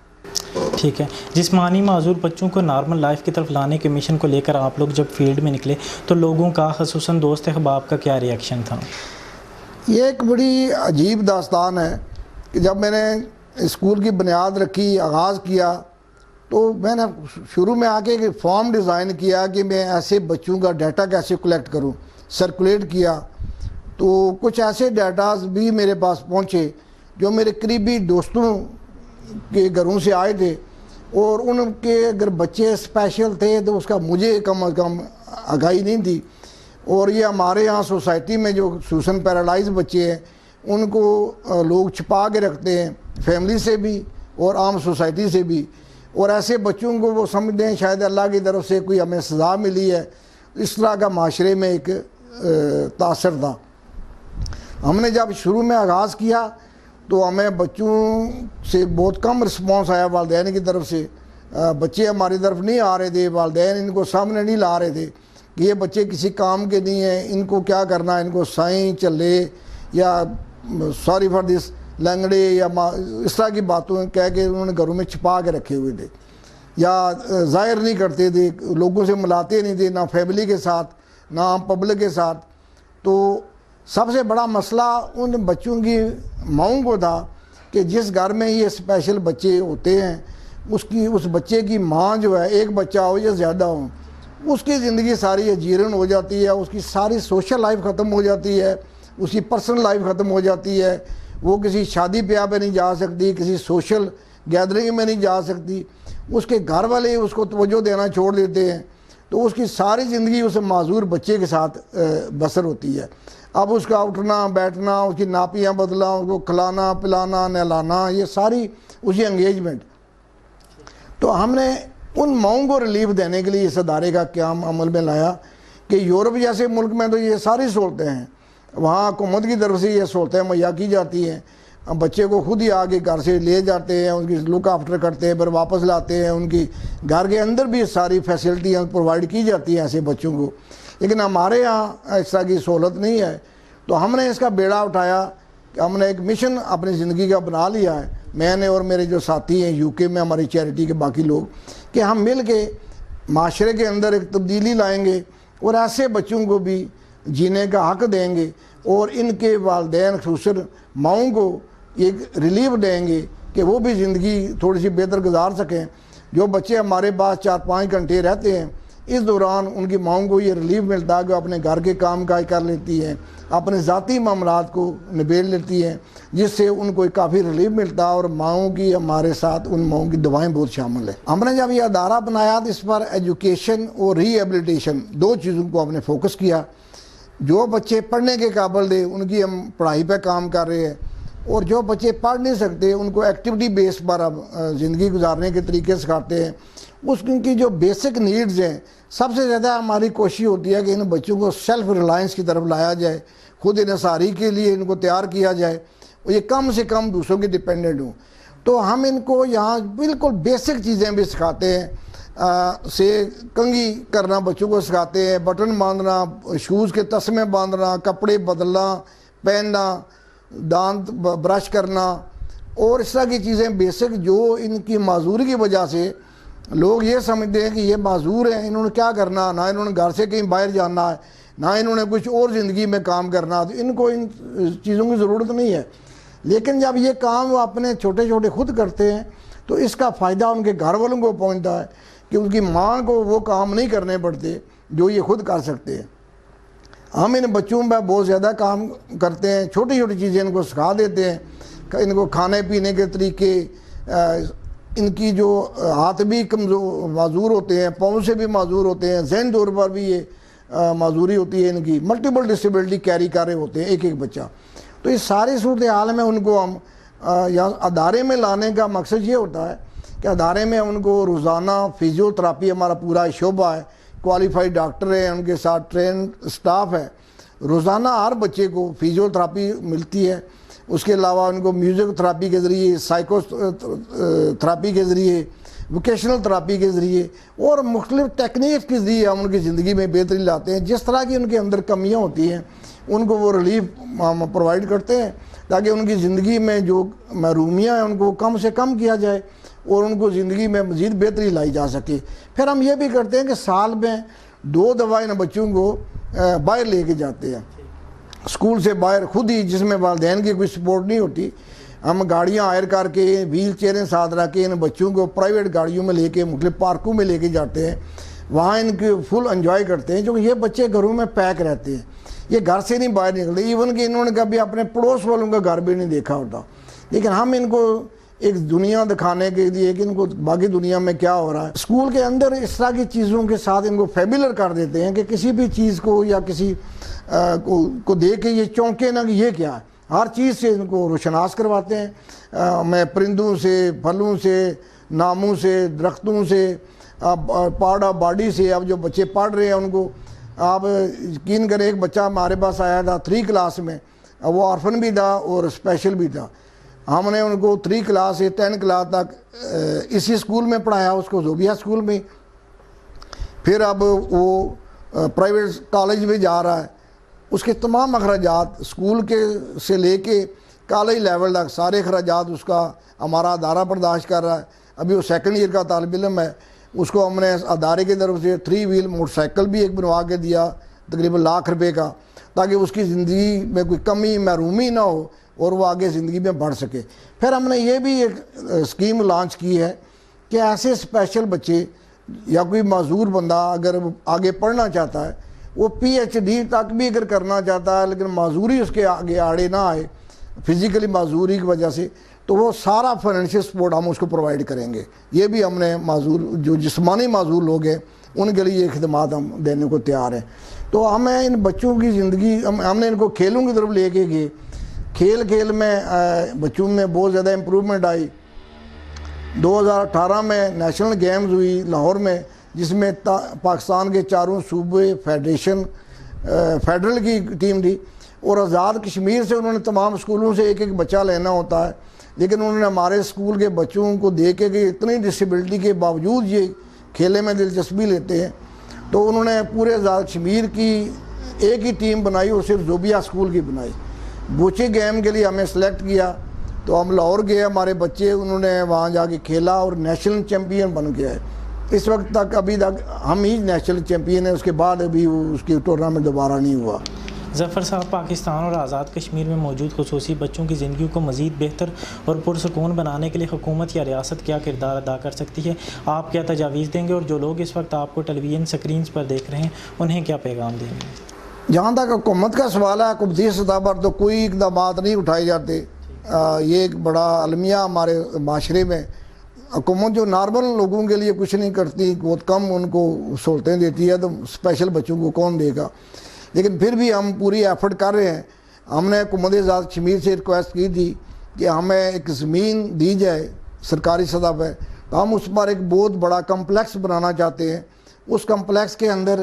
[SPEAKER 1] ٹھیک ہے. جسمانی معذور بچوں کو نارمل لائف کی طرف لانے کے مشن کو لے کر آپ لوگ جب فیلڈ میں نکلے تو لوگوں کا خصوصاً دوست احباب کا کیا ری ایکشن تھا؟
[SPEAKER 5] یہ ایک بڑی عجیب داستان ہے کہ جب میں نے اسکول کی بنیاد رکھی, آغاز کیا, تو میں نے شروع میں آ کے ایک فارم ڈیزائن کیا کہ میں ایسے بچوں کا ڈیٹا کیسے کلیکٹ کروں, سرکولیٹ کیا. تو کچھ ایسے ڈیٹاز بھی میرے پاس پہنچے جو میرے قریبی دوستوں کے گھروں سے آئے تھے, اور ان کے اگر بچے اسپیشل تھے تو اس کا مجھے کم از کم آگاہی نہیں تھی. اور یہ ہمارے ہاں سوسائٹی میں جو خصوصاً پیرالائز بچے ہیں ان کو لوگ چھپا کے رکھتے ہیں, فیملی سے بھی اور عام سوسائٹی سے بھی. اور ایسے بچوں کو وہ سمجھتے ہیں شاید اللہ کی طرف سے کوئی ہمیں سزا ملی ہے. اس طرح کا معاشرے میں ایک تاثر تھا. ہم نے جب شروع میں آغاز کیا تو ہمیں بچوں سے بہت کم رسپانس آیا والدین کی طرف سے. بچے ہماری طرف نہیں آ رہے تھے, والدین ان کو سامنے نہیں لا رہے تھے کہ یہ بچے کسی کام کے نہیں ہیں, ان کو کیا کرنا ہے, ان کو سائیں چلے یا سوری فار دس لنگڑے یا اس طرح کی باتوں کہہ کے انہوں نے گھروں میں چھپا کے رکھے ہوئے تھے, یا ظاہر نہیں کرتے تھے, لوگوں سے ملاتے نہیں تھے, نہ فیملی کے ساتھ نہ عام پبلک کے ساتھ. تو سب سے بڑا مسئلہ ان بچوں کی ماؤں کو تھا کہ جس گھر میں یہ اسپیشل بچے ہوتے ہیں اس بچے کی ماں جو ہے, ایک بچہ ہو یا زیادہ ہو, اس کی زندگی ساری اجیرن ہو جاتی ہے, اس کی ساری سوشل لائف ختم ہو جاتی ہے, اس کی پرسنل لائف ختم ہو جاتی ہے. وہ کسی شادی بیاہ پہ نہیں جا سکتی, کسی سوشل گیدرنگ میں نہیں جا سکتی, اس کے گھر والے اس کو توجہ دینا چھوڑ دیتے ہیں. تو اس کی ساری زندگی اس معذور بچے کے ساتھ بسر ہوتی ہے. اب اس کا اٹھنا بیٹھنا, اس کی ناپیاں بدلنا, اس کو کھلانا پلانا نہلانا, یہ ساری اسی انگیجمنٹ. تو ہم نے ان ماؤں کو ریلیف دینے کے لیے اس ادارے کا قیام عمل میں لایا کہ یورپ جیسے ملک میں تو یہ ساری سہولتیں ہیں, وہاں حکومت کی طرف سے یہ سہولتیں مہیا کی جاتی ہیں. بچے کو خود ہی آگے گھر سے لے جاتے ہیں, ان کی لک آفٹر کرتے ہیں, پھر واپس لاتے ہیں. ان کی گھر کے اندر بھی ساری فیسلٹیاں پرووائڈ کی جاتی ہیں ایسے بچوں کو. لیکن ہمارے یہاں اس طرح کی سہولت نہیں ہے. تو ہم نے اس کا بیڑا اٹھایا کہ ہم نے ایک مشن اپنی زندگی کا بنا لیا ہے, میں نے اور میرے جو ساتھی ہیں یو کے میں, ہماری چیریٹی کے باقی لوگ, کہ ہم مل کے معاشرے کے اندر ایک تبدیلی لائیں گے اور ایسے بچوں کو بھی جینے کا حق دیں گے اور ان کے والدین خصوصاً ماؤں کو ایک ریلیف دیں گے کہ وہ بھی زندگی تھوڑی سی بہتر گزار سکیں. جو بچے ہمارے پاس 4-5 گھنٹے رہتے ہیں اس دوران ان کی ماؤں کو یہ ریلیف ملتا ہے کہ اپنے گھر کے کام کاج کر لیتی ہیں, اپنے ذاتی معاملات کو نبیڑ لیتی ہیں, جس سے ان کو کافی ریلیف ملتا ہے. اور ماؤں کی ہمارے ساتھ ان ماؤں کی دعائیں بہت شامل ہیں. ہم نے جب یہ ادارہ بنایا تو اس پر ایجوکیشن اور ری ایبلیٹیشن 2 چیزوں کو ہم نے فوکس کیا. جو بچے پڑھنے کے قابل تھے ان کی ہم پڑھائی پہ کام کر رہے ہیں, اور جو بچے پڑھ نہیں سکتے ان کو ایکٹیویٹی بیس پر اب زندگی گزارنے کے طریقے سکھاتے ہیں. ان کی جو بیسک نیڈز ہیں سب سے زیادہ ہماری کوشش ہوتی ہے کہ ان بچوں کو سیلف ریلائنس کی طرف لایا جائے, خود انحصاری کے لیے ان کو تیار کیا جائے, اور یہ کم سے کم دوسروں کے ڈپینڈنٹ ہوں. تو ہم ان کو یہاں بالکل بیسک چیزیں بھی سکھاتے ہیں, سے کنگھی کرنا بچوں کو سکھاتے ہیں, بٹن باندھنا, شوز کے تسمے باندھنا, کپڑے بدلنا, پہننا, دانت برش کرنا, اور اس طرح کی چیزیں بیسک جو ان کی معذوری کی وجہ سے لوگ یہ سمجھتے ہیں کہ یہ معذور ہیں, انہوں نے کیا کرنا, نہ انہوں نے گھر سے کہیں باہر جانا ہے, نہ انہوں نے کچھ اور زندگی میں کام کرنا, تو ان کو ان چیزوں کی ضرورت نہیں ہے. لیکن جب یہ کام وہ اپنے چھوٹے چھوٹے خود کرتے ہیں تو اس کا فائدہ ان کے گھر والوں کو پہنچتا ہے کہ ان کی ماں کو وہ کام نہیں کرنے پڑتے جو یہ خود کر سکتے ہیں. ہم ان بچوں پہ بہت زیادہ کام کرتے ہیں, چھوٹی چھوٹی چیزیں ان کو سکھا دیتے ہیں, ان کو کھانے پینے کے طریقے, ان کی جو ہاتھ بھی کمزور معذور ہوتے ہیں, پاؤں سے بھی معذور ہوتے ہیں, ذہن طور پر بھی یہ معذوری ہوتی ہے, ان کی ملٹیپل ڈسیبلٹی کیری کر رہے ہوتے ہیں ایک بچہ. تو اس ساری صورتحال میں ان کو ہم یہاں ادارے میں لانے کا مقصد یہ ہوتا ہے کہ ادارے میں ان کو روزانہ فزیو تھراپی, ہمارا پورا شعبہ ہے, کوالیفائڈ ڈاکٹر ہیں, ان کے ساتھ ٹرین سٹاف ہے, روزانہ ہر بچے کو فزیو تھراپی ملتی ہے. اس کے علاوہ ان کو میوزک تھراپی کے ذریعے, سائیکو تھراپی کے ذریعے, ووکیشنل تھراپی کے ذریعے اور مختلف ٹیکنیک کے ذریعے ہم ان کی زندگی میں بہتری لاتے ہیں. جس طرح کی ان کے اندر کمیاں ہوتی ہیں ان کو وہ ریلیف پرووائڈ کرتے ہیں تاکہ ان کی زندگی میں جو محرومیاں ہیں ان کو کم سے کم کیا جائے اور ان کو زندگی میں مزید بہتری لائی جا سکے. پھر ہم یہ بھی کرتے ہیں کہ سال میں 2 دفعہ ان بچوں کو باہر لے کے جاتے ہیں, اسکول سے باہر خود ہی, جس میں والدین کی کوئی سپورٹ نہیں ہوتی. ہم گاڑیاں ہائر کر کے, ویل چیئریں ساتھ رکھ کے ان بچوں کو پرائیویٹ گاڑیوں میں لے کے مختلف پارکوں میں لے کے جاتے ہیں, وہاں ان کی فل انجوائے کرتے ہیں. کیونکہ یہ بچے گھروں میں پیک رہتے ہیں, یہ گھر سے نہیں باہر نکلتے, ایون کہ انہوں نے کبھی اپنے پڑوس والوں کا گھر بھی نہیں دیکھا ہوتا. لیکن ہم ان کو ایک دنیا دکھانے کے لیے کہ ان کو باقی دنیا میں کیا ہو رہا ہے, اسکول کے اندر اس طرح کی چیزوں کے ساتھ ان کو فیملیئر کر دیتے ہیں کہ کسی بھی چیز کو یا کسی کو دیکھ کے یہ چونکے نہ کہ یہ کیا ہے. ہر چیز سے ان کو روشناس کرواتے ہیں. میں پرندوں سے, پھلوں سے, ناموں سے, درختوں سے, پارٹ آف باڈی سے. اب جو بچے پڑھ رہے ہیں ان کو آپ یقین کریں, ایک بچہ ہمارے پاس آیا تھا 3 کلاس میں, وہ آرفن بھی تھا اور اسپیشل بھی تھا. ہم نے ان کو 3 کلاس سے 10 کلاس تک اسی اسکول میں پڑھایا, اس کو زوبیہ اسکول میں. پھر اب وہ پرائیویٹ کالج میں جا رہا ہے, اس کے تمام اخراجات اسکول کے سے لے کے کالج لیول تک سارے اخراجات اس کا ہمارا ادارہ برداشت کر رہا ہے. ابھی وہ 2nd ایئر کا طالب علم ہے, اس کو ہم نے ادارے کی طرف سے 3 وہیل موٹر سائیکل بھی ایک بنوا کے دیا تقریباً ₹1,00,000 کا, تاکہ اس کی زندگی میں کوئی کمی محرومی نہ ہو اور وہ آگے زندگی میں بڑھ سکے. پھر ہم نے یہ بھی ایک اسکیم لانچ کی ہے کہ ایسے اسپیشل بچے یا کوئی معذور بندہ اگر آگے پڑھنا چاہتا ہے, وہ PhD تک بھی اگر کرنا چاہتا ہے لیکن معذوری اس کے آگے آڑے نہ آئے فزیکلی معذوری کی وجہ سے, تو وہ سارا فائنینشیل سپورٹ ہم اس کو پرووائڈ کریں گے. یہ بھی ہم نے معذور جو جسمانی معذور لوگ ہیں ان کے لیے یہ خدمات ہم دینے کو تیار ہیں. تو ہمیں ان بچوں کی زندگی, ہم نے ان کو کھیلوں کی طرف لے کے گئے. کھیل میں بچوں میں بہت زیادہ امپرومنٹ آئی. 2018 میں نیشنل گیمز ہوئی لاہور میں, جس میں پاکستان کے 4 صوبے فیڈرل کی ٹیم تھی, اور آزاد کشمیر سے انہوں نے تمام اسکولوں سے ایک بچہ لینا ہوتا ہے. لیکن انہوں نے ہمارے اسکول کے بچوں کو دیکھے کہ اتنی ڈسیبلٹی کے باوجود یہ کھیلے میں دلچسپی لیتے ہیں, تو انہوں نے پورے آزاد کشمیر کی ایک ہی ٹیم بنائی اور صرف زوبیہ اسکول کی بنائی. بوچے گیم کے لیے ہمیں سلیکٹ کیا, تو ہم لاہور گئے, ہمارے بچے انہوں نے وہاں جا کے کھیلا اور نیشنل چیمپئن بن کے آئے. اس وقت تک ابھی تک ہم ہی نیشنل چیمپئن ہیں، اس کے بعد ابھی اس کی ٹورنامنٹ دوبارہ نہیں ہوا۔
[SPEAKER 1] ظفر صاحب، پاکستان اور آزاد کشمیر میں موجود خصوصی بچوں کی زندگی کو مزید بہتر اور پرسکون بنانے کے لیے حکومت یا ریاست کیا کردار ادا کر سکتی ہے؟ آپ کیا تجاویز دیں گے، اور جو لوگ اس وقت آپ کو ٹیلی ویژن سکرینز پر دیکھ رہے ہیں انہیں کیا پیغام دیں گے؟
[SPEAKER 5] جہاں تک حکومت کا سوال ہے، حکومتی سطح پر تو کوئی اقدامات نہیں اٹھائے جاتے۔ یہ ایک بڑا المیہ ہمارے معاشرے میں، حکومت جو نارمل لوگوں کے لیے کچھ نہیں کرتی، بہت کم ان کو سہولتیں دیتی ہے، تو اسپیشل بچوں کو کون دے گا؟ لیکن پھر بھی ہم پوری ایفرٹ کر رہے ہیں۔ ہم نے حکومت آزاد کشمیر سے ریکویسٹ کی تھی کہ ہمیں ایک زمین دی جائے سرکاری سطح پہ، تو ہم اس پر ایک بہت بڑا کمپلیکس بنانا چاہتے ہیں۔ اس کمپلیکس کے اندر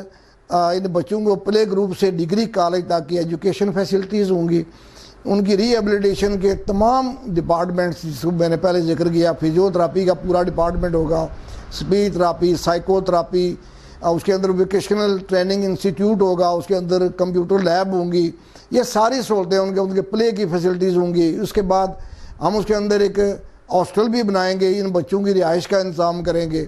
[SPEAKER 5] ان بچوں کو پلے گروپ سے ڈگری کالج تک کی ایجوکیشن فیسلٹیز ہوں گی، ان کی ری ایبلیٹیشن کے تمام ڈپارٹمنٹس، جس کو میں نے پہلے ذکر کیا، فزیو تھراپی کا پورا ڈپارٹمنٹ ہوگا، اسپیچ تھراپی، سائیکو تھراپی، اس کے اندر ووکیشنل ٹریننگ انسٹیٹیوٹ ہوگا، اس کے اندر کمپیوٹر لیب ہوں گی، یہ ساری سہولتیں ان کے پلے کی فیسلٹیز ہوں گی۔ اس کے بعد ہم اس کے اندر ایک ہاسٹل بھی بنائیں گے، ان بچوں کی رہائش کا انتظام کریں گے۔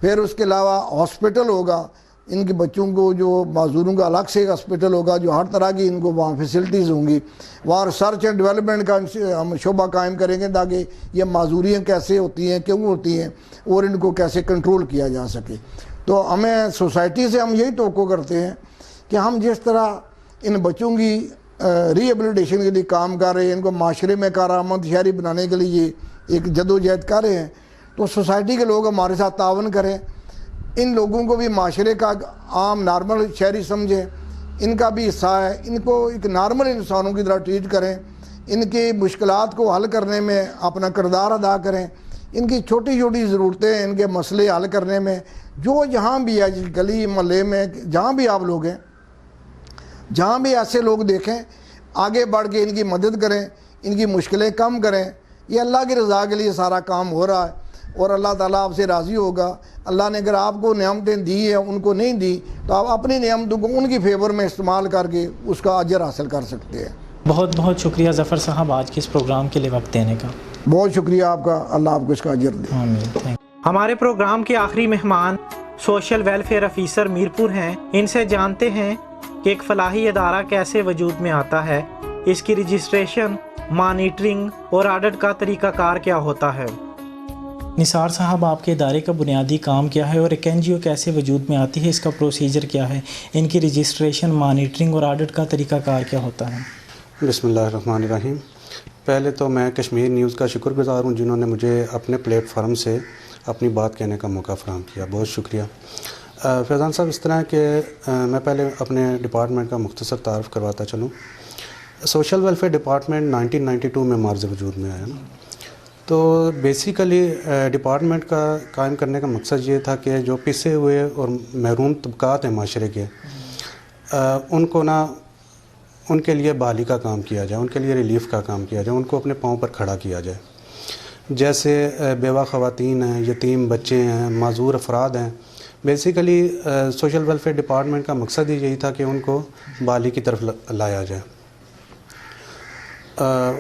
[SPEAKER 5] پھر اس کے علاوہ ہاسپٹل ہوگا، ان کے بچوں کو جو معذوروں کا الگ سے ہاسپٹل ہوگا، جو ہر طرح کی ان کو وہاں فیسلٹیز ہوں گی۔ وہاں ریسرچ اینڈ ڈیولپمنٹ کا ہم شعبہ قائم کریں گے تاکہ یہ معذوریاں کیسے ہوتی ہیں، کیوں ہوتی ہیں، اور ان کو کیسے کنٹرول کیا جا سکے۔ تو ہمیں سوسائٹی سے ہم یہی توقع کرتے ہیں کہ ہم جس طرح ان بچوں کی ری ایبلیٹیشن کے لیے کام کر رہے ہیں، ان کو معاشرے میں کارآمد شہری بنانے کے لیے ایک جدوجہد کر رہے ہیں، تو سوسائٹی کے لوگ ہمارے ساتھ تعاون کریں، ان لوگوں کو بھی معاشرے کا عام نارمل شہری سمجھیں، ان کا بھی حصہ ہے، ان کو ایک نارمل انسانوں کی طرح ٹریٹ کریں، ان کی مشکلات کو حل کرنے میں اپنا کردار ادا کریں، ان کی چھوٹی چھوٹی ضرورتیں، ان کے مسئلے حل کرنے میں جو جہاں بھی ہے، گلی محلے میں جہاں بھی آپ لوگ ہیں، جہاں بھی ایسے لوگ دیکھیں، آگے بڑھ کے ان کی مدد کریں، ان کی مشکلیں کم کریں۔ یہ اللہ کی رضا کے لیے سارا کام ہو رہا ہے، اور اللہ تعالیٰ آپ سے راضی ہوگا۔ اللہ نے اگر آپ کو نعمتیں دی ہیں، ان کو نہیں دی، تو آپ اپنی نعمتوں کو ان کی فیور میں استعمال کر کے اس کا اجر حاصل کر سکتے ہیں۔
[SPEAKER 1] بہت بہت شکریہ ظفر صاحب آج کے اس پروگرام کے لیے وقت دینے کا۔
[SPEAKER 5] بہت شکریہ آپ کا، اللہ آپ کو اس کا اجر دے۔
[SPEAKER 1] آمین۔ ہمارے پروگرام کے آخری مہمان سوشل ویلفیئر آفیسر میرپور ہیں۔ ان سے جانتے ہیں کہ ایک فلاحی ادارہ کیسے وجود میں آتا ہے، اس کی رجسٹریشن، مانیٹرنگ اور آڈٹ کا طریقہ کار کیا ہوتا ہے۔ نثار صاحب، آپ کے ادارے کا بنیادی کام کیا ہے، اور ایک NGO کیسے وجود میں آتی ہے، اس کا پروسیجر کیا ہے، ان کی رجسٹریشن، مانیٹرنگ اور آڈٹ کا طریقہ کار کیا ہوتا ہے؟
[SPEAKER 6] بسم اللہ الرحمن الرحیم۔ پہلے تو میں کشمیر نیوز کا شکر گزار ہوں جنہوں نے مجھے اپنے پلیٹ فارم سے اپنی بات کہنے کا موقع فراہم کیا، بہت شکریہ۔ فیضان صاحب، اس طرح کہ میں پہلے اپنے ڈپارٹمنٹ کا مختصر تعارف کرواتا چلوں۔ سوشل ویلفیئر ڈپارٹمنٹ 1992 میں مارز وجود میں آیا نا، تو بیسیکلی ڈپارٹمنٹ کا قائم کرنے کا مقصد یہ تھا کہ جو پسے ہوئے اور محروم طبقات ہیں معاشرے کے، ان کو ان کے لیے بحالی کا کام کیا جائے، ان کے لیے ریلیف کا کام کیا جائے، ان کو اپنے پاؤں پر کھڑا کیا جائے۔ جیسے بیوہ خواتین ہیں، یتیم بچے ہیں، معذور افراد ہیں، بیسیکلی سوشل ویلفیئر ڈپارٹمنٹ کا مقصد ہی یہی تھا کہ ان کو بحالی کی طرف لایا جائے،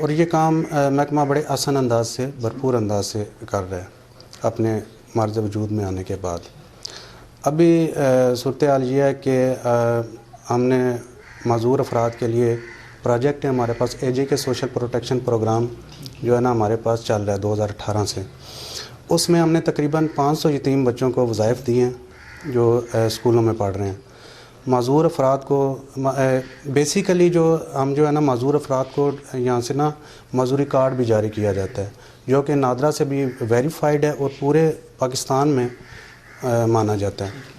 [SPEAKER 6] اور یہ کام محکمہ بڑے آسان انداز سے، بھرپور انداز سے کر رہا ہے اپنے مرز وجود میں آنے کے بعد۔ ابھی صورتحال یہ ہے کہ ہم نے معذور افراد کے لیے پروجیکٹ ہے ہمارے پاس، AG کے سوشل پروٹیکشن پروگرام جو ہے نا ہمارے پاس چل رہا ہے 2018 سے۔ اس میں ہم نے تقریباً 500 یتیم بچوں کو وظائف دیے ہیں جو اسکولوں میں پڑھ رہے ہیں۔ معذور افراد کو بیسیکلی ہم جو ہے نا معذور افراد کو یہاں سے نا معذوری کارڈ بھی جاری کیا جاتا ہے، جو کہ نادرا سے بھی ویریفائڈ ہے اور پورے پاکستان میں مانا جاتا ہے۔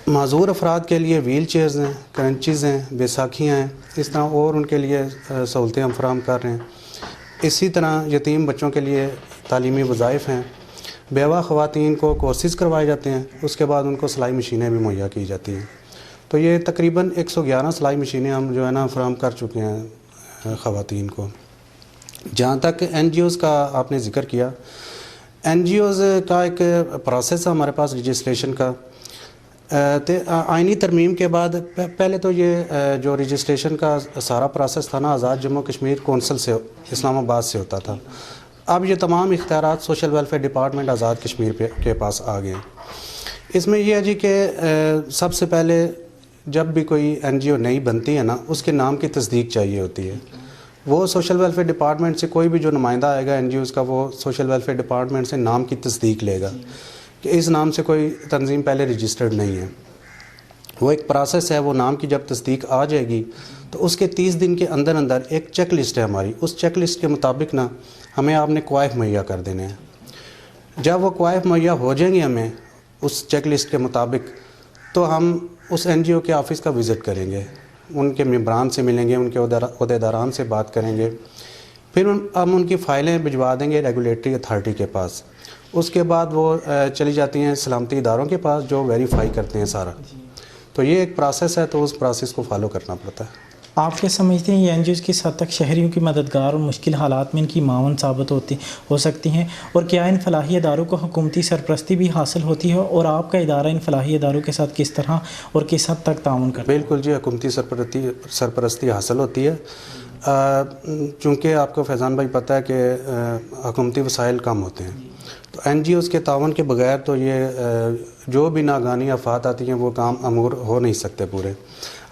[SPEAKER 6] معذور افراد کے لیے ویل چیئرز ہیں، کرنچیز ہیں، بیساکھیاں ہیں، اس طرح اور ان کے لیے سہولتیں ہم فراہم کر رہے ہیں۔ اسی طرح یتیم بچوں کے لیے تعلیمی وظائف ہیں، بیوہ خواتین کو کورسز کروائے جاتے ہیں، اس کے بعد ان کو سلائی مشینیں بھی مہیا کی جاتی ہیں۔ تو یہ تقریباً 111 سلائی مشینیں ہم جو ہے نا فراہم کر چکے ہیں خواتین کو۔ جہاں تک NGOز کا آپ نے ذکر کیا، NGOز کا ایک پروسیس ہے ہمارے پاس رجسٹریشن کا۔ آئینی ترمیم کے بعد پہلے تو یہ جو رجسٹریشن کا سارا پروسیس تھا نا آزاد جموں کشمیر کونسل سے اسلام آباد سے ہوتا تھا، اب یہ تمام اختیارات social welfare department Azad Kashmir کے پاس آ گئے ہیں. اس میں یہ ہے جی کہ سب سے پہلے جب بھی کوئی این جی او نئی بنتی ہے نا, اس کے نام کی تصدیق چاہیے ہوتی ہے. وہ سوشل ویلفیئر ڈپارٹمنٹ سے کوئی بھی جو نمائندہ آئے گا این جی اوز کا, وہ سوشل ویلفیئر ڈپارٹمنٹ سے نام کی تصدیق لے گا کہ اس نام سے کوئی تنظیم پہلے رجسٹرڈ نہیں ہے. وہ ایک پروسیس ہے, وہ نام کی جب تصدیق آ جائے گی تو اس کے 30 دن کے اندر اندر ایک چیک لسٹ ہے ہماری, اس چیک لسٹ کے مطابق نا ہمیں آپ نے کوائف مہیا کر دینے ہیں. جب وہ کوائف مہیا ہو جائیں گے ہمیں اس چیک لسٹ کے مطابق, تو ہم اس این جی او کے آفس کا وزٹ کریں گے, ان کے ممبران سے ملیں گے, ان کے عہدیداران سے بات کریں گے, پھر ہم ان کی فائلیں بھجوا دیں گے ریگولیٹری اتھارٹی کے پاس. اس کے بعد وہ چلی جاتی ہیں سلامتی اداروں کے پاس جو ویریفائی کرتے ہیں سارا. تو یہ ایک پروسیس ہے, تو اس پروسیس کو فالو کرنا پڑتا ہے.
[SPEAKER 1] آپ کیا سمجھتے ہیں یہ این جی اوز کس حد تک شہریوں کی مددگار اور مشکل حالات میں ان کی معاون ثابت ہو سکتی ہیں, اور کیا ان فلاحی اداروں کو حکومتی سرپرستی بھی حاصل ہوتی ہے, اور آپ کا ادارہ ان فلاحی اداروں کے ساتھ کس طرح اور کس حد تک تعاون کرتا ہے؟
[SPEAKER 6] بالکل جی, حکومتی سرپرستی حاصل ہوتی ہے. چونکہ آپ کو فیضان بھائی پتہ ہے کہ حکومتی وسائل کم ہوتے ہیں, تو این جی اوز کے تعاون کے بغیر تو یہ جو بھی ناگہانی آفات آتی ہیں وہ کام امور ہو نہیں سکتے پورے.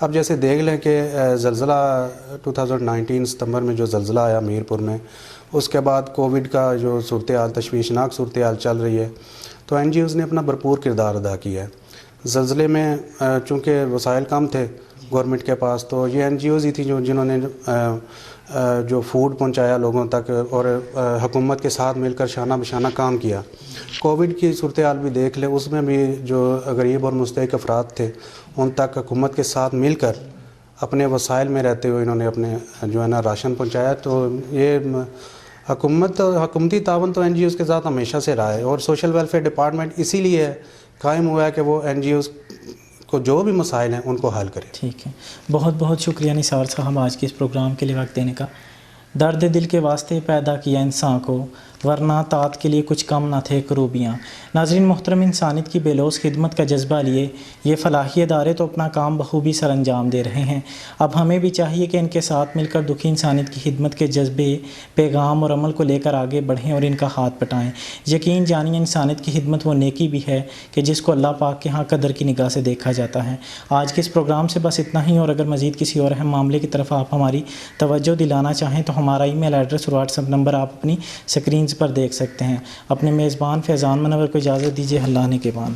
[SPEAKER 6] اب جیسے دیکھ لیں کہ زلزلہ 2019 ستمبر میں جو زلزلہ آیا میرپور میں, اس کے بعد کووڈ کا جو صورتحال تشویشناک صورتحال چل رہی ہے, تو این جی اوز نے اپنا بھرپور کردار ادا کیا ہے. زلزلے میں چونکہ وسائل کم تھے گورنمنٹ کے پاس, تو یہ این جی اوز ہی تھی جنہوں نے جو فوڈ پہنچایا لوگوں تک, اور حکومت کے ساتھ مل کر شانہ بشانہ کام کیا. کووڈ کی صورتحال بھی دیکھ لیں, اس میں بھی جو غریب اور مستحق افراد تھے ان تک حکومت کے ساتھ مل کر اپنے وسائل میں رہتے ہوئے انہوں نے اپنے جو ہے نا راشن پہنچایا. تو یہ حکومتی تعاون تو این جی اوز کے ساتھ ہمیشہ سے رہا ہے, اور سوشل ویلفیئر ڈپارٹمنٹ اسی لیے قائم ہوا ہے کہ وہ این جی اوز کو جو بھی مسائل ہیں ان کو حل کرے.
[SPEAKER 1] ٹھیک ہے, بہت بہت شکریہ نثار صاحب آج کے اس پروگرام کے لیے وقت دینے کا. درد دل کے واسطے پیدا کیا انسان کو, ورنہ طاعت کے لیے کچھ کم نہ تھے کروبیاں. ناظرین محترم, انسانیت کی بے لوث خدمت کا جذبہ لیے یہ فلاحی ادارے تو اپنا کام بخوبی سر انجام دے رہے ہیں. اب ہمیں بھی چاہیے کہ ان کے ساتھ مل کر دکھی انسانیت کی خدمت کے جذبے, پیغام اور عمل کو لے کر آگے بڑھیں اور ان کا ہاتھ پٹائیں. یقین جانیے انسانیت کی خدمت وہ نیکی بھی ہے کہ جس کو اللہ پاک کے ہاں قدر کی نگاہ سے دیکھا جاتا ہے. آج کے اس پروگرام سے بس اتنا ہی, اور اگر مزید کسی اور اہم معاملے کی طرف آپ ہماری توجہ دلانا چاہیں تو ہمارا ای میل ایڈریس اور واٹس ایپ نمبر آپ اپنی سکرینز پر دیکھ سکتے ہیں. اپنے میزبان فیضان منور کو اجازت دیجیے. اللہ نے کے بان.